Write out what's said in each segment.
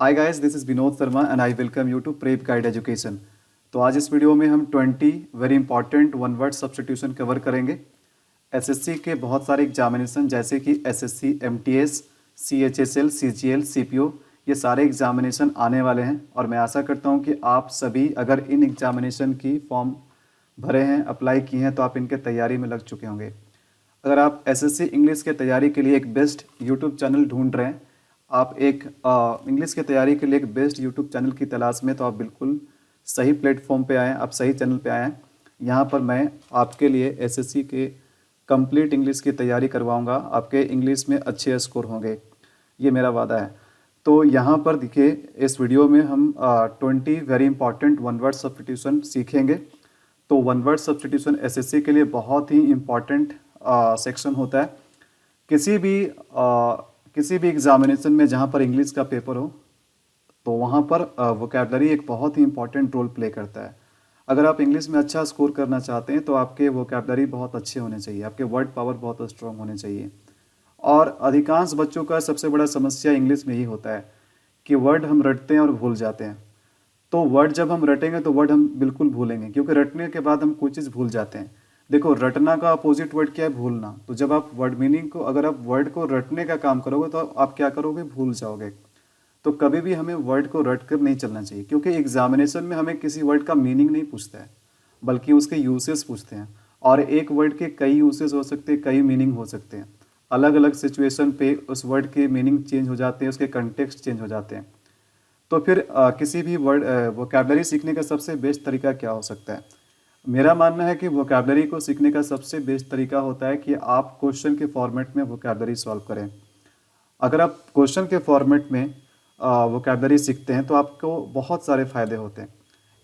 Hi guys, this is Vinod Sharma and I welcome you to prep guide education. तो आज इस video में हम 20 very important one word substitution cover करेंगे। SSC के बहुत सारे एग्जामिनेशन जैसे कि SSC, MTS, CHSL, CGL, CPO, ये सारे एग्जामिनेशन आने वाले हैं और मैं आशा करता हूँ कि आप सभी अगर इन एग्जामिनेशन की फॉर्म भरे हैं, अप्लाई किए हैं, तो आप इनके तैयारी में लग चुके होंगे। अगर आप एसएससी इंग्लिश के तैयारी के लिए एक बेस्ट यूट्यूब चैनल ढूंढ रहे हैं, आप एक इंग्लिश की तैयारी के लिए एक बेस्ट यूट्यूब चैनल की तलाश में, तो आप बिल्कुल सही प्लेटफॉर्म पे आए हैं, आप सही चैनल पे आए हैं। यहाँ पर मैं आपके लिए एसएससी के कंप्लीट इंग्लिश की तैयारी करवाऊँगा, आपके इंग्लिश में अच्छे स्कोर होंगे, ये मेरा वादा है। तो यहाँ पर देखिए, इस वीडियो में हम 20 very important one word substitution सीखेंगे। तो वन वर्ड सब्स्टिट्यूशन एसएससी के लिए बहुत ही इम्पॉर्टेंट सेक्शन होता है। किसी भी एग्जामिनेशन में जहाँ पर इंग्लिश का पेपर हो, तो वहाँ पर वोकैबलरी एक बहुत ही इम्पॉर्टेंट रोल प्ले करता है। अगर आप इंग्लिश में अच्छा स्कोर करना चाहते हैं तो आपके वोकैबलरी बहुत अच्छे होने चाहिए, आपके वर्ड पावर बहुत स्ट्रॉन्ग होने चाहिए। और अधिकांश बच्चों का सबसे बड़ा समस्या इंग्लिश में ही होता है कि वर्ड हम रटते हैं और भूल जाते हैं। तो वर्ड जब हम रटेंगे तो वर्ड हम बिल्कुल भूलेंगे, क्योंकि रटने के बाद हम कोई चीज़ भूल जाते हैं। देखो, रटना का अपोजिट वर्ड क्या है? भूलना। तो जब आप वर्ड मीनिंग को, अगर आप वर्ड को रटने का काम करोगे तो आप क्या करोगे? भूल जाओगे। तो कभी भी हमें वर्ड को रट कर नहीं चलना चाहिए, क्योंकि एग्जामिनेशन में हमें किसी वर्ड का मीनिंग नहीं पूछता है, बल्कि उसके यूसेस पूछते हैं। और एक वर्ड के कई यूसेस हो सकते हैं, कई मीनिंग हो सकते हैं। अलग अलग सिचुएशन पे उस वर्ड के मीनिंग चेंज हो जाते हैं, उसके कंटेक्स्ट चेंज हो जाते हैं। तो फिर किसी भी वर्ड वोकैबलरी सीखने का सबसे बेस्ट तरीका क्या हो सकता है? मेरा मानना है कि वोकैबलरी को सीखने का सबसे बेस्ट तरीका होता है कि आप क्वेश्चन के फॉर्मेट में वोकैबलरी सॉल्व करें। अगर आप क्वेश्चन के फॉर्मेट में वोकैबलरी सीखते हैं तो आपको बहुत सारे फ़ायदे होते हैं।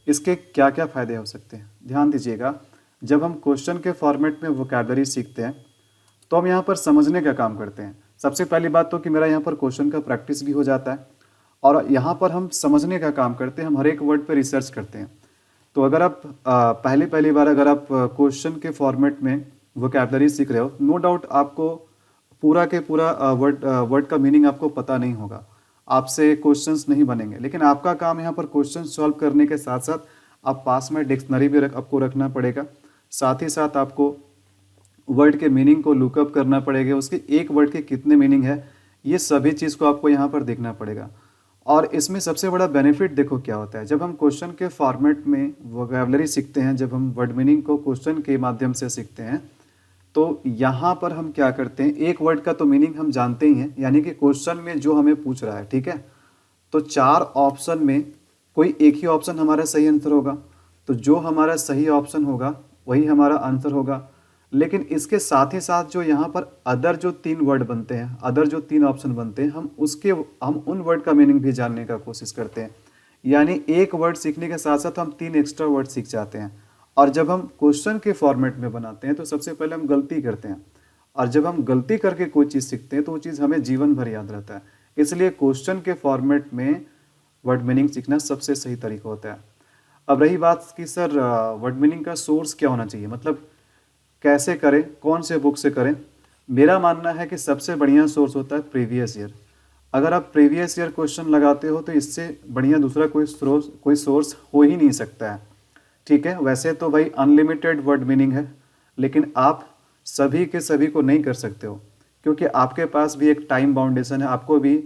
इसके क्या क्या फ़ायदे हो सकते हैं, ध्यान दीजिएगा। जब हम क्वेश्चन के फॉर्मेट में वोकैबलरी सीखते हैं तो हम यहाँ पर समझने का काम करते हैं। सबसे पहली बात तो कि मेरा यहाँ पर क्वेश्चन का प्रैक्टिस भी हो जाता है और यहाँ पर हम समझने का काम करते हैं, हम हर एक वर्ड पर रिसर्च करते हैं। तो अगर आप पहली बार अगर आप क्वेश्चन के फॉर्मेट में वोकैबलरी सीख रहे हो, नो डाउट आपको पूरा के पूरा वर्ड का मीनिंग आपको पता नहीं होगा, आपसे क्वेश्चंस नहीं बनेंगे। लेकिन आपका काम यहाँ पर क्वेश्चन सॉल्व करने के साथ साथ आप पास में डिक्शनरी भी आपको रखना पड़ेगा। साथ ही साथ आपको वर्ड के मीनिंग को लुकअप करना पड़ेगा, उसके एक वर्ड के कितने मीनिंग है, ये सभी चीज़ को आपको यहाँ पर देखना पड़ेगा। और इसमें सबसे बड़ा बेनिफिट देखो क्या होता है, जब हम क्वेश्चन के फॉर्मेट में वोकैबलरी सीखते हैं, जब हम वर्ड मीनिंग को क्वेश्चन के माध्यम से सीखते हैं, तो यहाँ पर हम क्या करते हैं, एक वर्ड का तो मीनिंग हम जानते ही हैं, यानी कि क्वेश्चन में जो हमें पूछ रहा है, ठीक है, तो 4 ऑप्शन में कोई एक ही ऑप्शन हमारा सही आंसर होगा। तो जो हमारा सही ऑप्शन होगा वही हमारा आंसर होगा। लेकिन इसके साथ ही साथ जो यहाँ पर अदर जो 3 वर्ड बनते हैं, अदर जो 3 ऑप्शन बनते हैं, हम उन वर्ड का मीनिंग भी जानने का कोशिश करते हैं। यानी एक वर्ड सीखने के साथ साथ हम 3 एक्स्ट्रा वर्ड सीख जाते हैं। और जब हम क्वेश्चन के फॉर्मेट में बनाते हैं तो सबसे पहले हम गलती करते हैं, और जब हम गलती करके कोई चीज़ सीखते हैं तो वो चीज़ हमें जीवन भर याद रहता है। इसलिए क्वेश्चन के फॉर्मेट में वर्ड मीनिंग सीखना सबसे सही तरीका होता है। अब रही बात कि सर वर्ड मीनिंग का सोर्स क्या होना चाहिए, मतलब कैसे करें, कौन से बुक से करें? मेरा मानना है कि सबसे बढ़िया सोर्स होता है प्रीवियस ईयर। अगर आप प्रीवियस ईयर क्वेश्चन लगाते हो तो इससे बढ़िया दूसरा कोई सोर्स हो ही नहीं सकता है, ठीक है। वैसे तो भाई अनलिमिटेड वर्ड मीनिंग है, लेकिन आप सभी के सभी को नहीं कर सकते हो, क्योंकि आपके पास भी एक टाइम बाउंडेशन है, आपको भी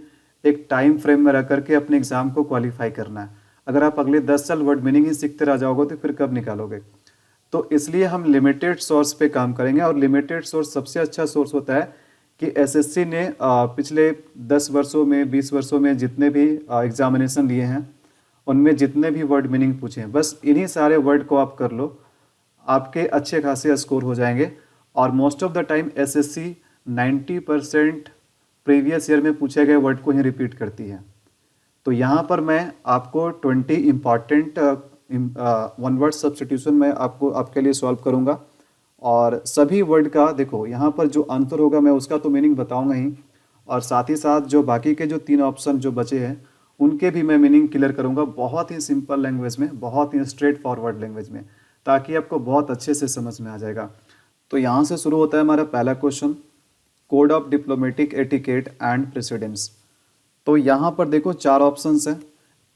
एक टाइम फ्रेम में रख करके अपने एग्जाम को क्वालिफाई करना है। अगर आप अगले 10 साल वर्ड मीनिंग ही सीखते रह जाओगे तो फिर कब निकालोगे? तो इसलिए हम लिमिटेड सोर्स पे काम करेंगे, और लिमिटेड सोर्स सबसे अच्छा सोर्स होता है कि एसएससी ने पिछले 10 वर्षों में, 20 वर्षों में जितने भी एग्जामिनेशन लिए हैं, उनमें जितने भी वर्ड मीनिंग पूछे हैं, बस इन्हीं सारे वर्ड को आप कर लो, आपके अच्छे खासे स्कोर हो जाएंगे। और most of the time SSC 90% previous year में पूछे गए वर्ड को ही रिपीट करती है। तो यहाँ पर मैं आपको 20 इम्पॉर्टेंट वन वर्ड सब्स्टिट्यूशन मैं आपके लिए सॉल्व करूँगा, और सभी वर्ड का देखो यहाँ पर जो आंसर होगा मैं उसका तो मीनिंग बताऊँगा ही, और साथ ही साथ जो बाकी के जो 3 ऑप्शन जो बचे हैं उनके भी मैं मीनिंग क्लियर करूँगा, बहुत ही सिंपल लैंग्वेज में, बहुत ही स्ट्रेट फॉरवर्ड लैंग्वेज में, ताकि आपको बहुत अच्छे से समझ में आ जाएगा। तो यहाँ से शुरू होता है हमारा पहला question, code of diplomatic etiquette and precedence. तो यहाँ पर देखो 4 ऑप्शंस हैं।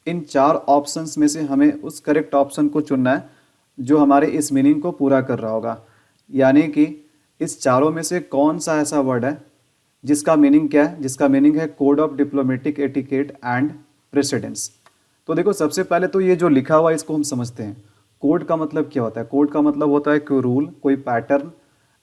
इन 4 ऑप्शंस में से हमें उस करेक्ट ऑप्शन को चुनना है जो हमारे इस मीनिंग को पूरा कर रहा होगा। यानी कि इस चारों में से कौन सा ऐसा वर्ड है जिसका मीनिंग क्या है, जिसका मीनिंग है code of diplomatic etiquette and precedence. तो देखो सबसे पहले तो ये जो लिखा हुआ है इसको हम समझते हैं। कोड का मतलब क्या होता है? कोड का मतलब होता है कोई रूल, कोई पैटर्न।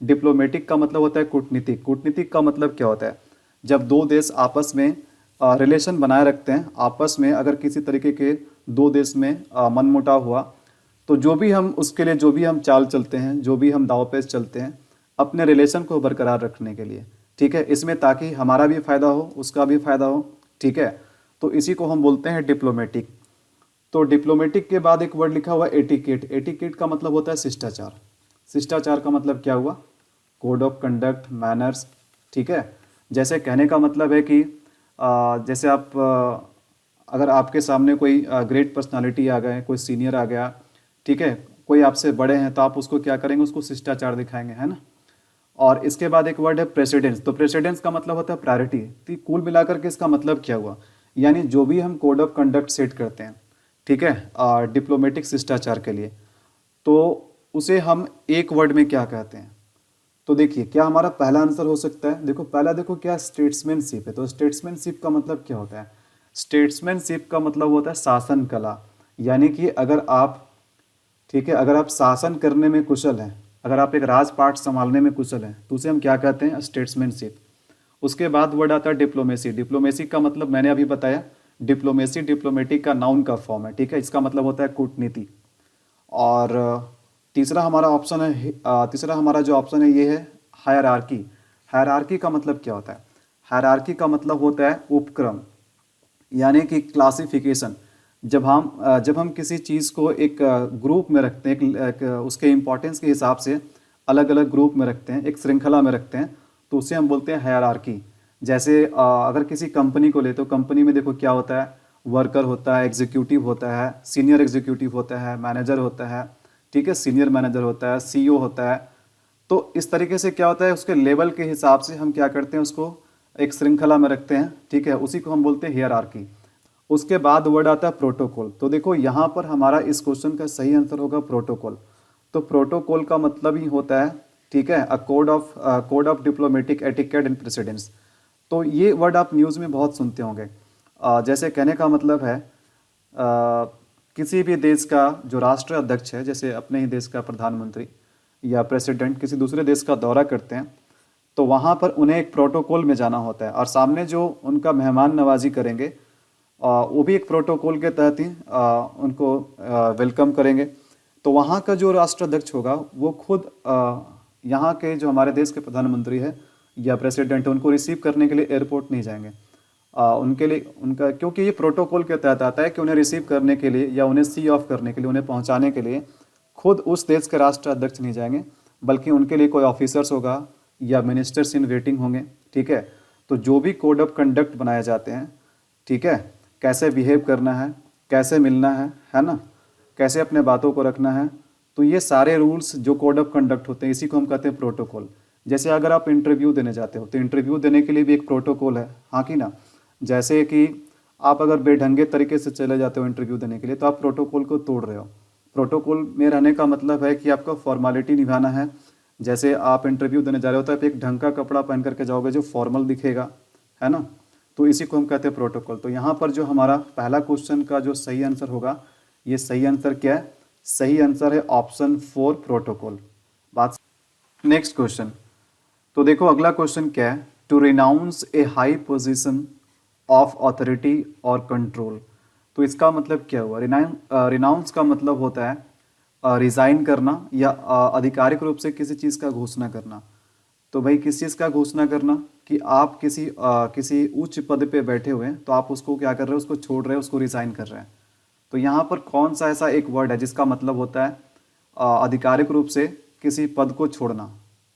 डिप्लोमेटिक का मतलब होता है कूटनीतिक। कूटनीतिक का मतलब क्या होता है? जब दो देश आपस में रिलेशन बनाए रखते हैं, आपस में अगर किसी तरीके के दो देश में मनमुटाव हुआ तो जो भी हम उसके लिए जो भी हम चाल चलते हैं, जो भी हम दांवपेच चलते हैं अपने रिलेशन को बरकरार रखने के लिए, ठीक है, इसमें ताकि हमारा भी फायदा हो उसका भी फायदा हो, ठीक है। तो इसी को हम बोलते हैं डिप्लोमेटिक। तो डिप्लोमेटिक के बाद एक वर्ड लिखा हुआ एटिकेट। एटिकेट का मतलब होता है शिष्टाचार। शिष्टाचार का मतलब क्या हुआ? कोड ऑफ कंडक्ट, मैनर्स, ठीक है। जैसे कहने का मतलब है कि जैसे आप अगर आपके सामने कोई ग्रेट पर्सनालिटी आ गए, कोई सीनियर आ गया, ठीक है, कोई आपसे बड़े हैं, तो आप उसको क्या करेंगे? उसको शिष्टाचार दिखाएंगे, है ना। और इसके बाद एक वर्ड है प्रेसिडेंस। तो प्रेसिडेंस का मतलब होता है प्रायोरिटी। तो कुल मिलाकर के इसका मतलब क्या हुआ? यानी जो भी हम कोड ऑफ कंडक्ट सेट करते हैं, ठीक है, डिप्लोमेटिक शिष्टाचार के लिए, तो उसे हम एक वर्ड में क्या कहते हैं? तो देखिए क्या हमारा पहला आंसर हो सकता है? देखो पहला देखो क्या स्टेट्समैनशिप है। तो स्टेट्समैनशिप का मतलब क्या होता है? स्टेट्समैनशिप का मतलब होता है शासन कला। यानी कि अगर आप, ठीक है, अगर आप शासन करने में कुशल हैं, अगर आप एक राजपाट संभालने में कुशल हैं, तो उसे हम क्या कहते हैं? स्टेट्समैनशिप। उसके बाद वर्ड आता है डिप्लोमेसी। डिप्लोमेसी का मतलब मैंने अभी बताया, डिप्लोमेसी डिप्लोमेटिक का नाउन का फॉर्म है, ठीक है, इसका मतलब होता है कूटनीति। और तीसरा हमारा ऑप्शन है, तीसरा हमारा जो ऑप्शन है ये है हायरार्की। हायरार्की का मतलब क्या होता है? हायरार्की का मतलब होता है उपक्रम, यानी कि क्लासिफिकेशन। जब हम किसी चीज़ को एक ग्रुप में रखते हैं, उसके इम्पोर्टेंस के हिसाब से अलग अलग ग्रुप में रखते हैं, एक श्रृंखला में रखते हैं, तो उसे हम बोलते हैं हायरार्की। जैसे अगर किसी कंपनी को ले तो कंपनी में देखो क्या होता है? वर्कर होता है, एग्जीक्यूटिव होता है, सीनियर एग्जीक्यूटिव होता है, मैनेजर होता है, ठीक है, सीनियर मैनेजर होता है, सीईओ होता है। तो इस तरीके से क्या होता है? उसके लेवल के हिसाब से हम क्या करते हैं? उसको एक श्रृंखला में रखते हैं, ठीक है, उसी को हम बोलते हैं हियरार्की। उसके बाद वर्ड आता है प्रोटोकॉल। तो देखो यहाँ पर हमारा इस क्वेश्चन का सही आंसर होगा प्रोटोकॉल। तो प्रोटोकॉल का मतलब ही होता है, ठीक है, code of diplomatic etiquette and precedence. तो ये वर्ड आप न्यूज़ में बहुत सुनते होंगे। जैसे कहने का मतलब है किसी भी देश का जो राष्ट्र अध्यक्ष है, जैसे अपने ही देश का प्रधानमंत्री या प्रेसिडेंट किसी दूसरे देश का दौरा करते हैं, तो वहाँ पर उन्हें एक प्रोटोकॉल में जाना होता है और सामने जो उनका मेहमान नवाजी करेंगे वो भी एक प्रोटोकॉल के तहत ही उनको वेलकम करेंगे। तो वहाँ का जो राष्ट्राध्यक्ष होगा वो खुद यहाँ के जो हमारे देश के प्रधानमंत्री है या प्रेसिडेंट है उनको रिसीव करने के लिए एयरपोर्ट नहीं जाएंगे। उनके लिए उनका, क्योंकि ये प्रोटोकॉल के तहत आता है कि उन्हें रिसीव करने के लिए या उन्हें सी ऑफ करने के लिए, उन्हें पहुँचाने के लिए खुद उस देश के राष्ट्राध्यक्ष नहीं जाएंगे, बल्कि उनके लिए कोई ऑफिसर्स होगा या मिनिस्टर्स इन वेटिंग होंगे, ठीक है। तो जो भी कोड ऑफ कंडक्ट बनाए जाते हैं, ठीक है, कैसे बिहेव करना है, कैसे मिलना है ना, कैसे अपने बातों को रखना है, तो ये सारे रूल्स जो कोड ऑफ कंडक्ट होते हैं इसी को हम कहते हैं प्रोटोकॉल। जैसे अगर आप इंटरव्यू देने जाते हो तो इंटरव्यू देने के लिए भी एक प्रोटोकॉल है, हाँ कि ना। जैसे कि आप अगर बेढंगे तरीके से चले जाते हो इंटरव्यू देने के लिए तो आप प्रोटोकॉल को तोड़ रहे हो। प्रोटोकॉल में रहने का मतलब है कि आपको फॉर्मेलिटी निभाना है। जैसे आप इंटरव्यू देने जा रहे हो तो आप एक ढंग का कपड़ा पहन करके जाओगे जो फॉर्मल दिखेगा, है ना, तो इसी को हम कहते हैं प्रोटोकॉल। तो यहाँ पर जो हमारा पहला क्वेश्चन का जो सही आंसर होगा, ये सही आंसर क्या है? सही आंसर है ऑप्शन 4 प्रोटोकॉल। बात नेक्स्ट क्वेश्चन। तो देखो अगला क्वेश्चन क्या है? To renounce a high position of authority or control. तो इसका मतलब क्या हुआ? रिनाउंस का मतलब होता है रिजाइन करना या आधिकारिक रूप से किसी चीज़ का घोषणा करना। तो भाई किस चीज़ का घोषणा करना? कि आप किसी उच्च पद पे बैठे हुए हैं तो आप उसको क्या कर रहे हैं? उसको छोड़ रहे हैं, उसको रिजाइन कर रहे हैं। तो यहाँ पर कौन सा ऐसा एक वर्ड है जिसका मतलब होता है आधिकारिक रूप से किसी पद को छोड़ना,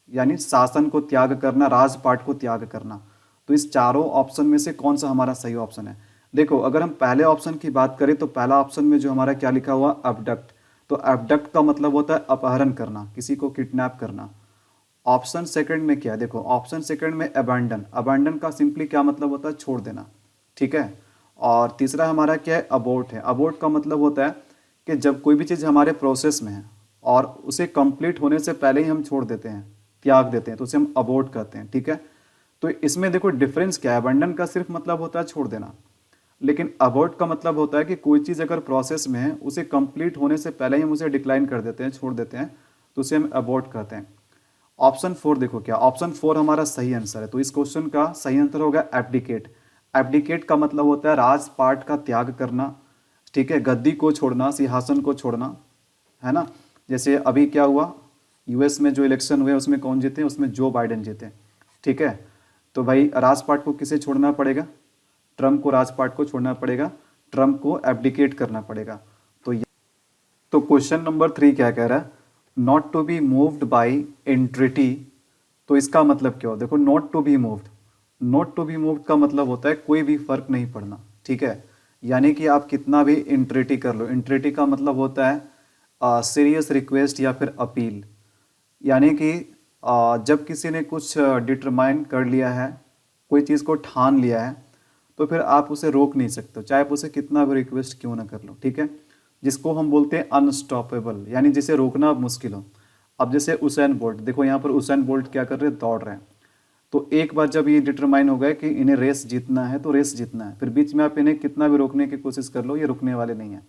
यानी शासन को त्याग करना, राजपाट को त्याग करना। तो इस चारों ऑप्शन में से कौन सा हमारा सही ऑप्शन है? देखो अगर हम पहले ऑप्शन की बात करें तो पहला ऑप्शन में जो हमारा क्या लिखा हुआ? अबडक्ट। तो अबडक्ट का मतलब होता है अपहरण करना, किसी को किडनैप करना। ऑप्शन सेकंड में क्या है? देखो ऑप्शन सेकंड में अबैंडन। अबैंडन का सिंपली क्या मतलब होता है? छोड़ देना, ठीक है। और तीसरा हमारा क्या है, अबोर्ट है। अबोर्ट का मतलब होता है कि जब कोई भी चीज़ हमारे प्रोसेस में है और उसे कंप्लीट होने से पहले ही हम छोड़ देते हैं, त्याग देते हैं, तो उसे हम अबोर्ट कहते हैं, ठीक है। तो इसमें देखो डिफरेंस क्या है, अबंडन का सिर्फ मतलब होता है छोड़ देना, लेकिन अबॉर्ट का मतलब होता है कि कोई चीज़ अगर प्रोसेस में है, उसे कंप्लीट होने से पहले ही हम उसे डिक्लाइन कर देते हैं, छोड़ देते हैं, तो उसे हम अबॉर्ट कहते हैं। ऑप्शन 4 देखो क्या, ऑप्शन 4 हमारा सही आंसर है। तो इस क्वेश्चन का सही आंसर होगा एब्डिकेट। एब्डिकेट का मतलब होता है राजपाट का त्याग करना, ठीक है, गद्दी को छोड़ना, सिंहासन को छोड़ना, है ना। जैसे अभी क्या हुआ, यूएस में जो इलेक्शन हुए उसमें कौन जीते, उसमें जो बाइडेन जीते, ठीक है। तो भाई राजपाट को किसे छोड़ना पड़ेगा, ट्रम्प को राजपाट को छोड़ना पड़ेगा, ट्रम्प को एब्डिकेट करना पड़ेगा। तो तो क्वेश्चन नंबर 3 क्या कह रहा है, not to be moved by entreaty. तो इसका मतलब क्या हो, देखो not to be moved, not to be moved का मतलब होता है कोई भी फर्क नहीं पड़ना, ठीक है। यानी कि आप कितना भी इंट्रेटी कर लो, इंट्रेटी का मतलब होता है सीरियस रिक्वेस्ट या फिर अपील। यानी कि जब किसी ने कुछ डिटरमाइन कर लिया है, कोई चीज़ को ठान लिया है, तो फिर आप उसे रोक नहीं सकते, चाहे आप उसे कितना भी रिक्वेस्ट क्यों ना कर लो, ठीक है। जिसको हम बोलते हैं अनस्टॉपेबल, यानी जिसे रोकना मुश्किल हो। अब जैसे उसैन बोल्ट, देखो यहाँ पर उसैन बोल्ट क्या कर रहे हैं, दौड़ रहे हैं। तो एक बार जब ये डिटरमाइन हो गया कि इन्हें रेस जीतना है, तो रेस जीतना है, फिर बीच में आप इन्हें कितना भी रोकने की कोशिश कर लो, ये रुकने वाले नहीं है,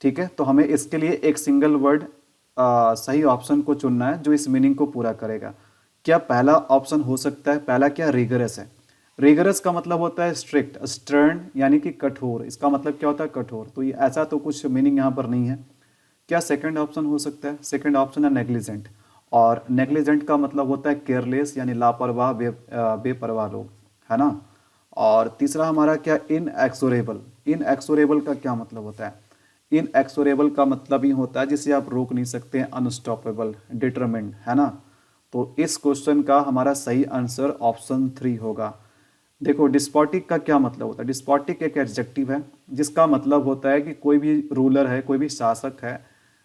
ठीक है। तो हमें इसके लिए एक सिंगल वर्ड सही ऑप्शन को चुनना है जो इस मीनिंग को पूरा करेगा। क्या पहला ऑप्शन हो सकता है, पहला क्या, रिगरस है। रिगरस का मतलब होता है स्ट्रिक्ट, स्टर्न यानी कि कठोर, इसका मतलब क्या होता है, कठोर। तो ये ऐसा तो कुछ मीनिंग यहाँ पर नहीं है। क्या सेकंड ऑप्शन हो सकता है, सेकंड ऑप्शन है नेग्लिजेंट, और नेग्लिजेंट का मतलब होता है केयरलेस यानी लापरवाह, बेपरवाह लोग, है ना। और तीसरा हमारा क्या, इनएक्सोरेबल। इनएक्सोरेबल का क्या मतलब होता है, इनएक्सोरेबल का मतलब ही होता है जिसे आप रोक नहीं सकते, अनस्टॉपेबल, डिटरमिन्ड, है ना। तो इस क्वेश्चन का हमारा सही आंसर ऑप्शन 3 होगा। देखो डिस्पोटिक का क्या मतलब होता है, डिस्पोटिक एक एडजेक्टिव है जिसका मतलब होता है कि कोई भी रूलर है, कोई भी शासक है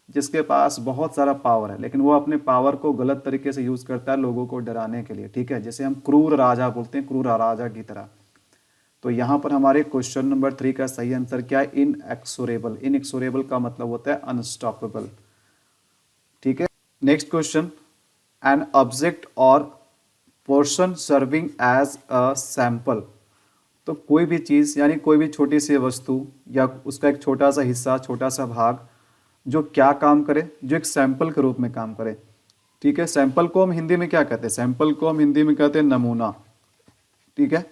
जिसके पास बहुत सारा पावर है, लेकिन वो अपने पावर को गलत तरीके से यूज करता है लोगों को डराने के लिए, ठीक है। जैसे हम क्रूर राजा बोलते हैं, क्रूर राजा की तरह। तो यहाँ पर हमारे क्वेश्चन नंबर 3 का सही आंसर क्या है, इनएक्सोरेबल। इनएक्सोरेबल का मतलब होता है अनस्टॉपेबल, ठीक है। Next question, an object or portion serving as a sample. तो कोई भी चीज़ यानी कोई भी छोटी सी वस्तु या उसका एक छोटा सा हिस्सा, छोटा सा भाग जो क्या काम करे, जो एक सैंपल के रूप में काम करे, ठीक है। सैंपल को हम हिंदी में क्या कहते हैं, सैंपल को हम हिंदी में कहते हैं नमूना, ठीक है।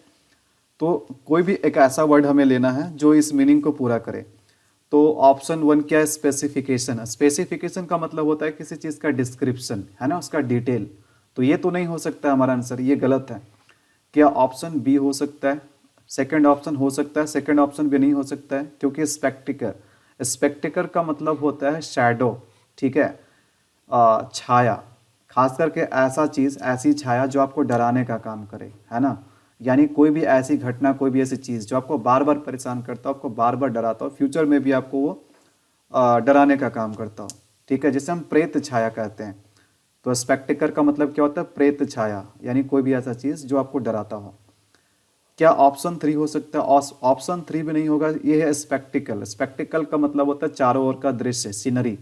तो कोई भी एक ऐसा वर्ड हमें लेना है जो इस मीनिंग को पूरा करे। तो ऑप्शन 1 क्या है, स्पेसिफिकेशन है। स्पेसिफिकेशन का मतलब होता है किसी चीज़ का डिस्क्रिप्शन, है ना, उसका डिटेल। तो ये तो नहीं हो सकता हमारा आंसर, ये गलत है। क्या ऑप्शन बी हो सकता है, सेकंड ऑप्शन हो सकता है, सेकंड ऑप्शन भी नहीं हो सकता है, क्योंकि स्पेक्टिकर, स्पेक्टिकर का मतलब होता है शैडो, ठीक है, छाया। खास करके ऐसा चीज़, ऐसी छाया जो आपको डराने का काम करे, है ना। यानी कोई भी ऐसी घटना, कोई भी ऐसी चीज़ जो आपको बार बार परेशान करता हो, आपको बार बार डराता हो, फ्यूचर में भी आपको वो डराने का काम करता हो, ठीक है, जिसे हम प्रेत छाया कहते हैं। तो स्पेक्टिकर का मतलब क्या होता है, प्रेत छाया, यानी कोई भी ऐसा चीज़ जो आपको डराता हो। क्या ऑप्शन 3 हो सकता है, ऑप्शन 3 भी नहीं होगा, ये है स्पेक्टिकल। स्पेक्टिकल का मतलब होता है चारों ओर का दृश्य, सीनरी।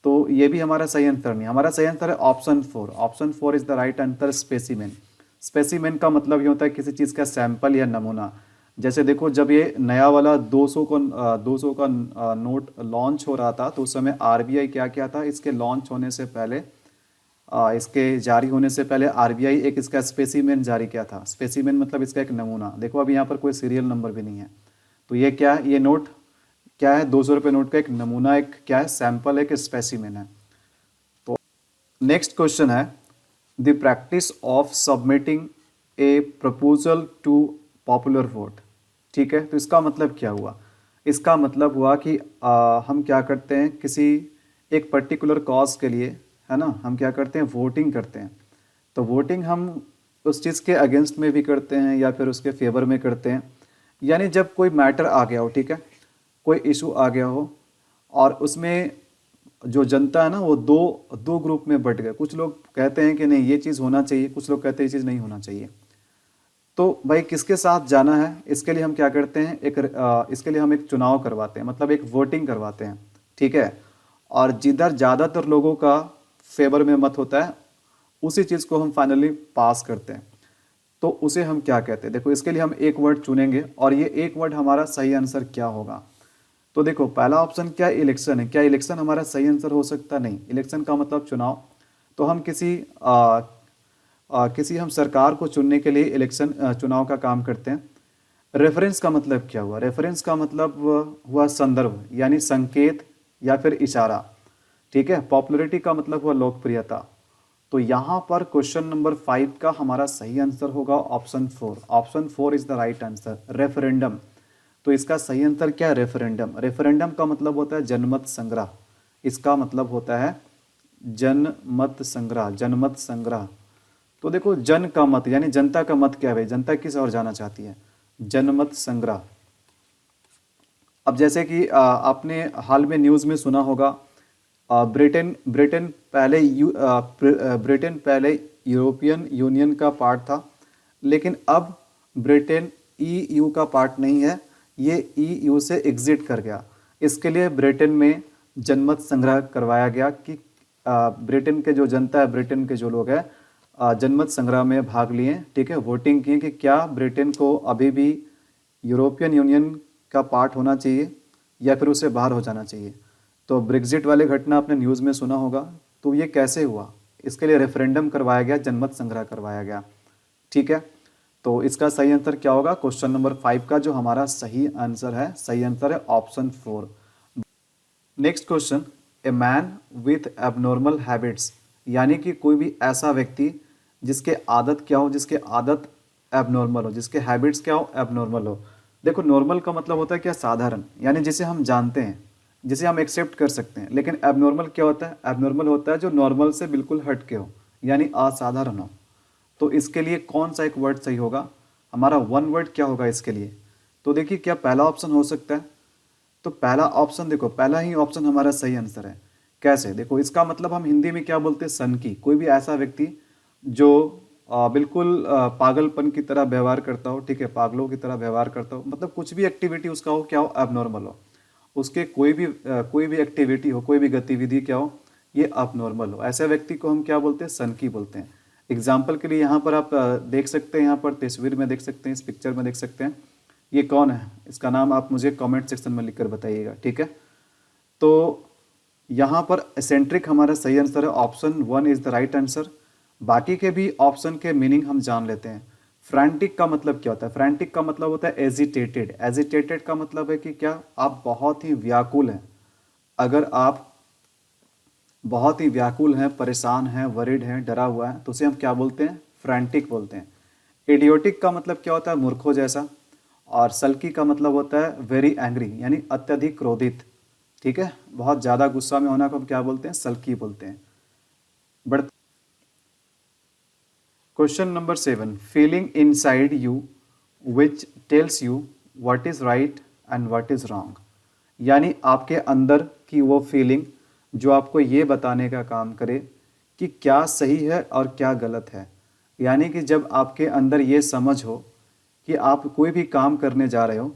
तो ये भी हमारा सही आंसर नहीं, हमारा सही आंसर है option 4। Option 4 is the right answer, specimen. Specimen का मतलब ये होता है किसी चीज़ का सैंपल या नमूना। जैसे देखो जब ये नया वाला 200 का नोट लॉन्च हो रहा था, तो उस समय आरबीआई क्या किया था, इसके लॉन्च होने से पहले, इसके जारी होने से पहले आरबीआई एक इसका स्पेसिमेन जारी किया था। स्पेसिमेन मतलब इसका एक नमूना। देखो अब यहाँ पर कोई सीरियल नंबर भी नहीं है, तो ये क्या है, ये नोट क्या है, 200 रुपये नोट का एक नमूना, एक क्या है, सैंपल है, एक स्पेसिमेन है। तो नेक्स्ट क्वेश्चन है, the practice of submitting a proposal to popular vote, ठीक है। तो इसका मतलब क्या हुआ, इसका मतलब हुआ कि हम क्या करते हैं, किसी एक पर्टिकुलर कॉज के लिए, है ना, हम क्या करते हैं, वोटिंग करते हैं। तो वोटिंग हम उस चीज़ के अगेंस्ट में भी करते हैं या फिर उसके फेवर में करते हैं। यानी जब कोई मैटर आ गया हो, ठीक है, कोई इशू आ गया हो और उसमें जो जनता है ना वो दो दो ग्रुप में बट गए। कुछ लोग कहते हैं कि नहीं ये चीज़ होना चाहिए, कुछ लोग कहते हैं ये चीज़ नहीं होना चाहिए। तो भाई किसके साथ जाना है, इसके लिए हम क्या करते हैं, इसके लिए हम एक चुनाव करवाते हैं, मतलब एक वोटिंग करवाते हैं, ठीक है। और जिधर ज़्यादातर लोगों का फेवर में मत होता है उसी चीज़ को हम फाइनली पास करते हैं। तो उसे हम क्या कहते हैं, देखो इसके लिए हम एक वर्ड चुनेंगे और ये एक वर्ड हमारा सही आंसर क्या होगा। तो देखो पहला ऑप्शन क्या इलेक्शन है, क्या इलेक्शन हमारा सही आंसर हो सकता, नहीं, इलेक्शन का मतलब चुनाव। तो हम किसी हम सरकार को चुनने के लिए इलेक्शन चुनाव का काम करते हैं। रेफरेंस का मतलब क्या हुआ, रेफरेंस का मतलब हुआ संदर्भ यानी संकेत या फिर इशारा, ठीक है। पॉपुलैरिटी का मतलब हुआ लोकप्रियता। तो यहाँ पर क्वेश्चन नंबर 5 का हमारा सही आंसर होगा option 4। Option 4 is the right answer, referendum. तो इसका सही आंसर क्या है, रेफरेंडम। रेफरेंडम का मतलब होता है जनमत संग्रह, इसका मतलब होता है जनमत संग्रह, जनमत संग्रह। तो देखो जन का मत यानी जनता का मत क्या है, जनता किस ओर जाना चाहती है, जनमत संग्रह। अब जैसे कि आपने हाल में न्यूज़ में सुना होगा, ब्रिटेन ब्रिटेन पहले ब्रिटेन पहले यूरोपियन यूनियन का पार्ट था, लेकिन अब ब्रिटेन ईयू का पार्ट नहीं है, ये ईयू से एग्जिट कर गया। इसके लिए ब्रिटेन में जनमत संग्रह करवाया गया कि ब्रिटेन के जो जनता है, ब्रिटेन के जो लोग हैं जनमत संग्रह में भाग लिए, ठीक है, वोटिंग की कि क्या ब्रिटेन को अभी भी यूरोपियन यूनियन का पार्ट होना चाहिए या फिर उसे बाहर हो जाना चाहिए। तो ब्रेग्जिट वाले घटना आपने न्यूज़ में सुना होगा। तो ये कैसे हुआ, इसके लिए रेफरेंडम करवाया गया, जनमत संग्रह करवाया गया, ठीक है। तो इसका सही आंसर क्या होगा, क्वेश्चन नंबर 5 का जो हमारा सही आंसर है, सही आंसर है option 4। Next question, a man with abnormal habits, यानी कि कोई भी ऐसा व्यक्ति जिसके आदत क्या हो, जिसके आदत एबनॉर्मल हो, जिसके हैबिट्स क्या हो, एबनॉर्मल हो। देखो नॉर्मल का मतलब होता है क्या, साधारण, यानी जिसे हम जानते हैं, जिसे हम एक्सेप्ट कर सकते हैं। लेकिन एबनॉर्मल क्या होता है, एबनॉर्मल होता है जो नॉर्मल से बिल्कुल हट के हो, यानी असाधारण हो। तो इसके लिए कौन सा एक वर्ड सही होगा, हमारा वन वर्ड क्या होगा इसके लिए। तो देखिए क्या पहला ऑप्शन हो सकता है, तो पहला ऑप्शन देखो, पहला ही ऑप्शन हमारा सही आंसर है। कैसे, देखो इसका मतलब हम हिंदी में क्या बोलते हैं, सनकी, कोई भी ऐसा व्यक्ति जो बिल्कुल पागलपन की तरह व्यवहार करता हो, ठीक है, पागलों की तरह व्यवहार करता हो, मतलब कुछ भी एक्टिविटी उसका हो क्या हो, एबनॉर्मल हो, उसके कोई भी एक्टिविटी हो, कोई भी गतिविधि क्या हो, ये अबनॉर्मल हो, ऐसे व्यक्ति को हम क्या बोलते हैं, सनकी बोलते हैं। एग्जाम्पल के लिए यहाँ पर आप देख सकते हैं, यहाँ पर तस्वीर में देख सकते हैं, इस पिक्चर में देख सकते हैं, ये कौन है, इसका नाम आप मुझे कमेंट सेक्शन में लिखकर बताइएगा, ठीक है। तो यहाँ पर एसेंट्रिक हमारा सही आंसर है, option 1 is the right answer. बाकी के भी ऑप्शन के मीनिंग हम जान लेते हैं। फ्रैंटिक का मतलब क्या होता है, फ्रैंटिक का मतलब होता है एजिटेटेड। एजिटेटेड का मतलब है कि क्या आप बहुत ही व्याकुल हैं, अगर आप बहुत ही व्याकुल हैं, परेशान हैं, वरिड हैं, डरा हुआ है, तो उसे हम क्या बोलते हैं, फ्रैंटिक बोलते हैं। इडियोटिक का मतलब क्या होता है, मूर्खों जैसा। और सल्की का मतलब होता है वेरी एंग्री, यानी अत्यधिक क्रोधित, ठीक है, बहुत ज़्यादा गुस्सा में होना को हम क्या बोलते हैं, सल्की बोलते हैं। बढ़ question number 7, feeling inside you which tells you what is right and what is wrong, यानी आपके अंदर की वो फीलिंग जो आपको ये बताने का काम करे कि क्या सही है और क्या गलत है। यानी कि जब आपके अंदर ये समझ हो कि आप कोई भी काम करने जा रहे हो,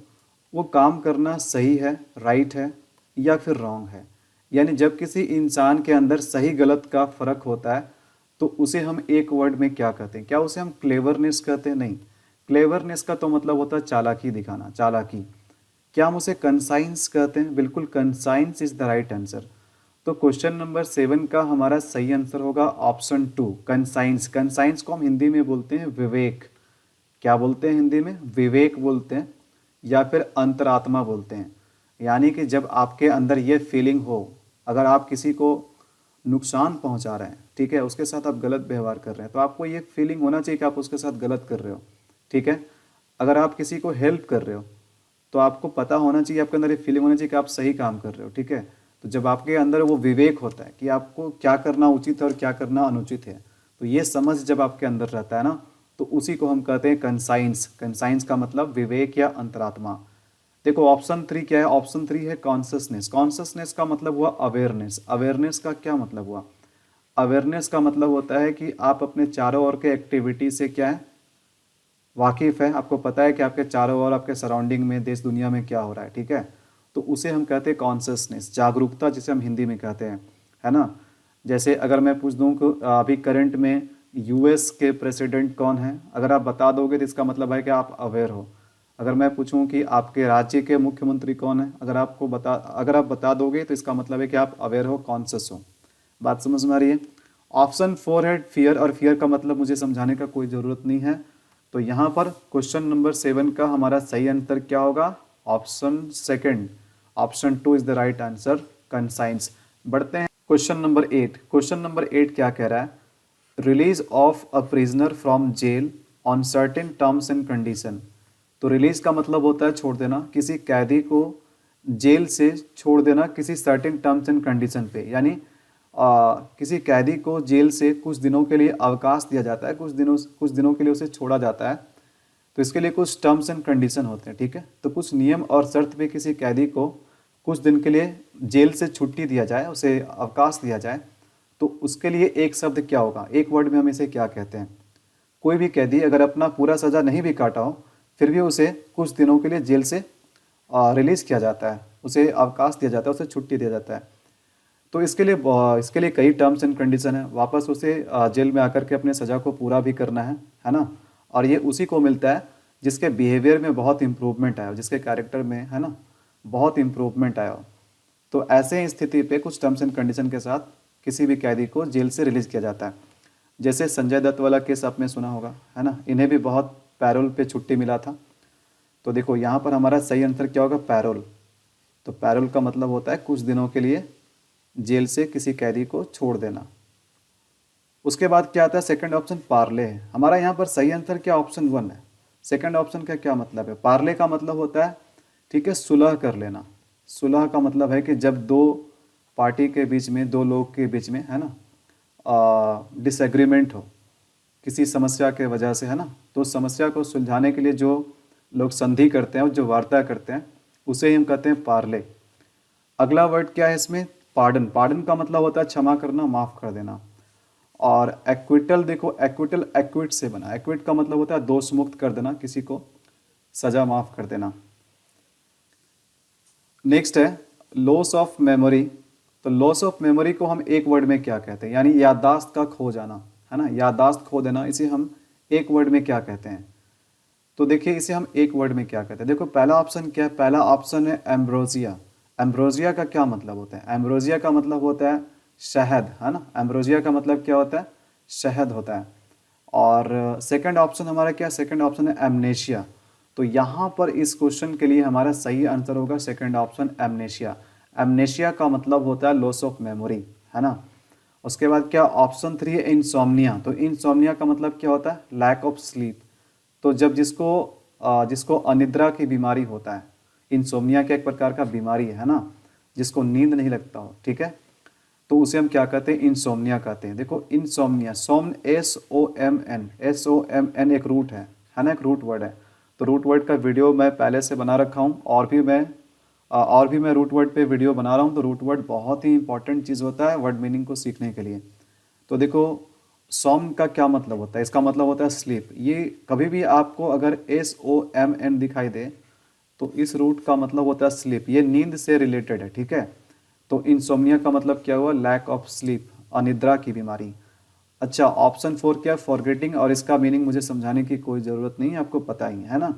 वो काम करना सही है, राइट है या फिर रॉन्ग है। यानी जब किसी इंसान के अंदर सही गलत का फर्क होता है तो उसे हम एक वर्ड में क्या कहते हैं, क्या उसे हम क्लेवरनेस कहते हैं, नहीं। क्लेवरनेस का तो मतलब होता है चालाकी दिखाना, चालाकी। क्या हम उसे कंसाइंस कहते हैं, बिल्कुल conscience is the right answer. तो क्वेश्चन नंबर 7 का हमारा सही आंसर होगा ऑप्शन 2, कंसाइंस। कंसाइंस को हम हिंदी में बोलते हैं विवेक। क्या बोलते हैं हिंदी में, विवेक बोलते हैं या फिर अंतरात्मा बोलते हैं। यानी कि जब आपके अंदर ये फीलिंग हो, अगर आप किसी को नुकसान पहुंचा रहे हैं, ठीक है, उसके साथ आप गलत व्यवहार कर रहे हैं, तो आपको ये फीलिंग होना चाहिए कि आप उसके साथ गलत कर रहे हो, ठीक है। अगर आप किसी को हेल्प कर रहे हो तो आपको पता होना चाहिए, आपके अंदर ये फीलिंग होनी चाहिए कि आप सही काम कर रहे हो, ठीक है। तो जब आपके अंदर वो विवेक होता है कि आपको क्या करना उचित है और क्या करना अनुचित है, तो ये समझ जब आपके अंदर रहता है ना, तो उसी को हम कहते हैं कंसाइंस। कंसाइंस का मतलब विवेक या अंतरात्मा। देखो ऑप्शन 3 क्या है, ऑप्शन 3 है कॉन्शसनेस। कॉन्शसनेस का मतलब हुआ अवेयरनेस। अवेयरनेस का क्या मतलब हुआ, अवेयरनेस का मतलब होता है कि आप अपने चारों ओर के एक्टिविटी से क्या है, वाकिफ़ है, आपको पता है कि आपके चारों ओर आपके सराउंडिंग में देश दुनिया में क्या हो रहा है, ठीक है। तो उसे हम कहते हैं कॉन्शसनेस, जागरूकता जिसे हम हिंदी में कहते हैं, है ना। जैसे अगर मैं पूछ दूं कि अभी करंट में यूएस के प्रेसिडेंट कौन है, अगर आप बता दोगे तो इसका मतलब है कि आप अवेयर हो। अगर मैं पूछूं कि आपके राज्य के मुख्यमंत्री कौन है, अगर आप बता दोगे तो इसका मतलब है कि आप अवेयर हो, कॉन्शस हो। बात समझ में आ रही है। ऑप्शन 4 है फियर, और फियर का मतलब मुझे समझाने का कोई ज़रूरत नहीं है। तो यहाँ पर क्वेश्चन नंबर 7 का हमारा सही आंसर क्या होगा? Option second, option 2 is the right answer, conscience. बढ़ते हैं क्वेश्चन नंबर 8। क्वेश्चन नंबर 8 क्या कह रहा है? Release of a prisoner from jail on certain terms and condition. तो रिलीज का मतलब होता है छोड़ देना, किसी कैदी को जेल से छोड़ देना किसी सर्टेन टर्म्स एंड कंडीशन पे, यानी किसी कैदी को जेल से कुछ दिनों के लिए अवकाश दिया जाता है, कुछ दिनों के लिए उसे छोड़ा जाता है। तो इसके लिए कुछ टर्म्स एंड कंडीशन होते हैं, ठीक है। तो कुछ नियम और शर्त पे किसी कैदी को कुछ दिन के लिए जेल से छुट्टी दिया जाए, उसे अवकाश दिया जाए, तो उसके लिए एक शब्द क्या होगा, एक वर्ड में हम इसे क्या कहते हैं? कोई भी कैदी अगर अपना पूरा सज़ा नहीं भी काटा हो, फिर भी उसे कुछ दिनों के लिए जेल से रिलीज़ किया जाता है, उसे अवकाश दिया जाता है, उसे छुट्टी दिया जाता है। तो इसके लिए कई टर्म्स एंड कंडीशन है। वापस उसे जेल में आकर के अपने सज़ा को पूरा भी करना है ना। और ये उसी को मिलता है जिसके बिहेवियर में बहुत इम्प्रूवमेंट आया हो, जिसके कैरेक्टर में, है ना, बहुत इम्प्रूवमेंट आया हो। तो ऐसे स्थिति पे कुछ टर्म्स एंड कंडीशन के साथ किसी भी कैदी को जेल से रिलीज किया जाता है। जैसे संजय दत्त वाला केस आपने सुना होगा, है ना, इन्हें भी बहुत पैरोल पे छुट्टी मिला था। तो देखो यहाँ पर हमारा सही आंसर क्या होगा? पैरोल। तो पैरोल का मतलब होता है कुछ दिनों के लिए जेल से किसी कैदी को छोड़ देना। उसके बाद क्या आता है? सेकंड ऑप्शन पार्ले है। हमारा यहाँ पर सही आंसर क्या? ऑप्शन 1 है। सेकंड ऑप्शन का क्या मतलब है? पार्ले का मतलब होता है, ठीक है, सुलह कर लेना। सुलह का मतलब है कि जब दो पार्टी के बीच में, दो लोग के बीच में, है ना, डिसएग्रीमेंट हो किसी समस्या के वजह से, है ना, तो उस समस्या को सुलझाने के लिए जो लोग संधि करते हैं और जो वार्ता करते हैं उसे ही हम कहते हैं पार्ले। अगला वर्ड क्या है इसमें? पार्डन। पार्डन का मतलब होता है क्षमा करना, माफ कर देना। और एक्विटल, देखो एक्विटल एक्विट से बना, एक्विट का मतलब होता है दोष मुक्त कर देना, किसी को सजा माफ कर देना। नेक्स्ट है लॉस ऑफ मेमोरी। तो लॉस ऑफ मेमोरी को हम एक वर्ड में क्या कहते हैं? यानी याददाश्त का खो जाना, है ना, याददाश्त खो देना, इसे हम एक वर्ड में क्या कहते हैं? तो देखिए इसे हम एक वर्ड में क्या कहते हैं। देखो पहला ऑप्शन क्या है? पहला ऑप्शन है एम्ब्रोजिया। एम्ब्रोजिया का क्या मतलब होता है? एम्ब्रोजिया का मतलब होता है शहद, है ना। एम्ब्रोजिया का मतलब क्या होता है? शहद होता है। और सेकंड ऑप्शन हमारा क्या? सेकंड ऑप्शन है एमनेशिया। तो यहाँ पर इस क्वेश्चन के लिए हमारा सही आंसर होगा सेकंड ऑप्शन, एमनेशिया। एमनेशिया का मतलब होता है लॉस ऑफ मेमोरी, है ना। उसके बाद क्या? ऑप्शन 3 है इंसोम्निया। तो इंसोम्निया का मतलब क्या होता है? Lack of sleep. तो जब जिसको अनिद्रा की बीमारी होता है, इंसोम्निया का एक प्रकार का बीमारी है ना, जिसको नींद नहीं लगता हो, ठीक है, तो उसे हम क्या कहते हैं? इंसोम्निया कहते हैं। देखो इंसोम्निया, सोम्न, SOMN एक रूट है ना, एक रूट वर्ड है। तो रूट वर्ड का वीडियो मैं पहले से बना रखा हूँ, और भी मैं रूट वर्ड पे वीडियो बना रहा हूँ। तो रूट वर्ड बहुत ही इंपॉर्टेंट चीज़ होता है वर्ड मीनिंग को सीखने के लिए। तो देखो सॉम का क्या मतलब होता है? इसका मतलब होता है स्लीप। ये कभी भी आपको अगर SOMN दिखाई दे तो इस रूट का मतलब होता है स्लीप, ये नींद से रिलेटेड है, ठीक है। तो इंसोम्निया का मतलब क्या हुआ? लैक ऑफ स्लीप, अनिद्रा की बीमारी। अच्छा ऑप्शन 4 क्या? फॉरगेटिंग, और इसका मीनिंग मुझे समझाने की कोई ज़रूरत नहीं है, आपको पता ही है ना।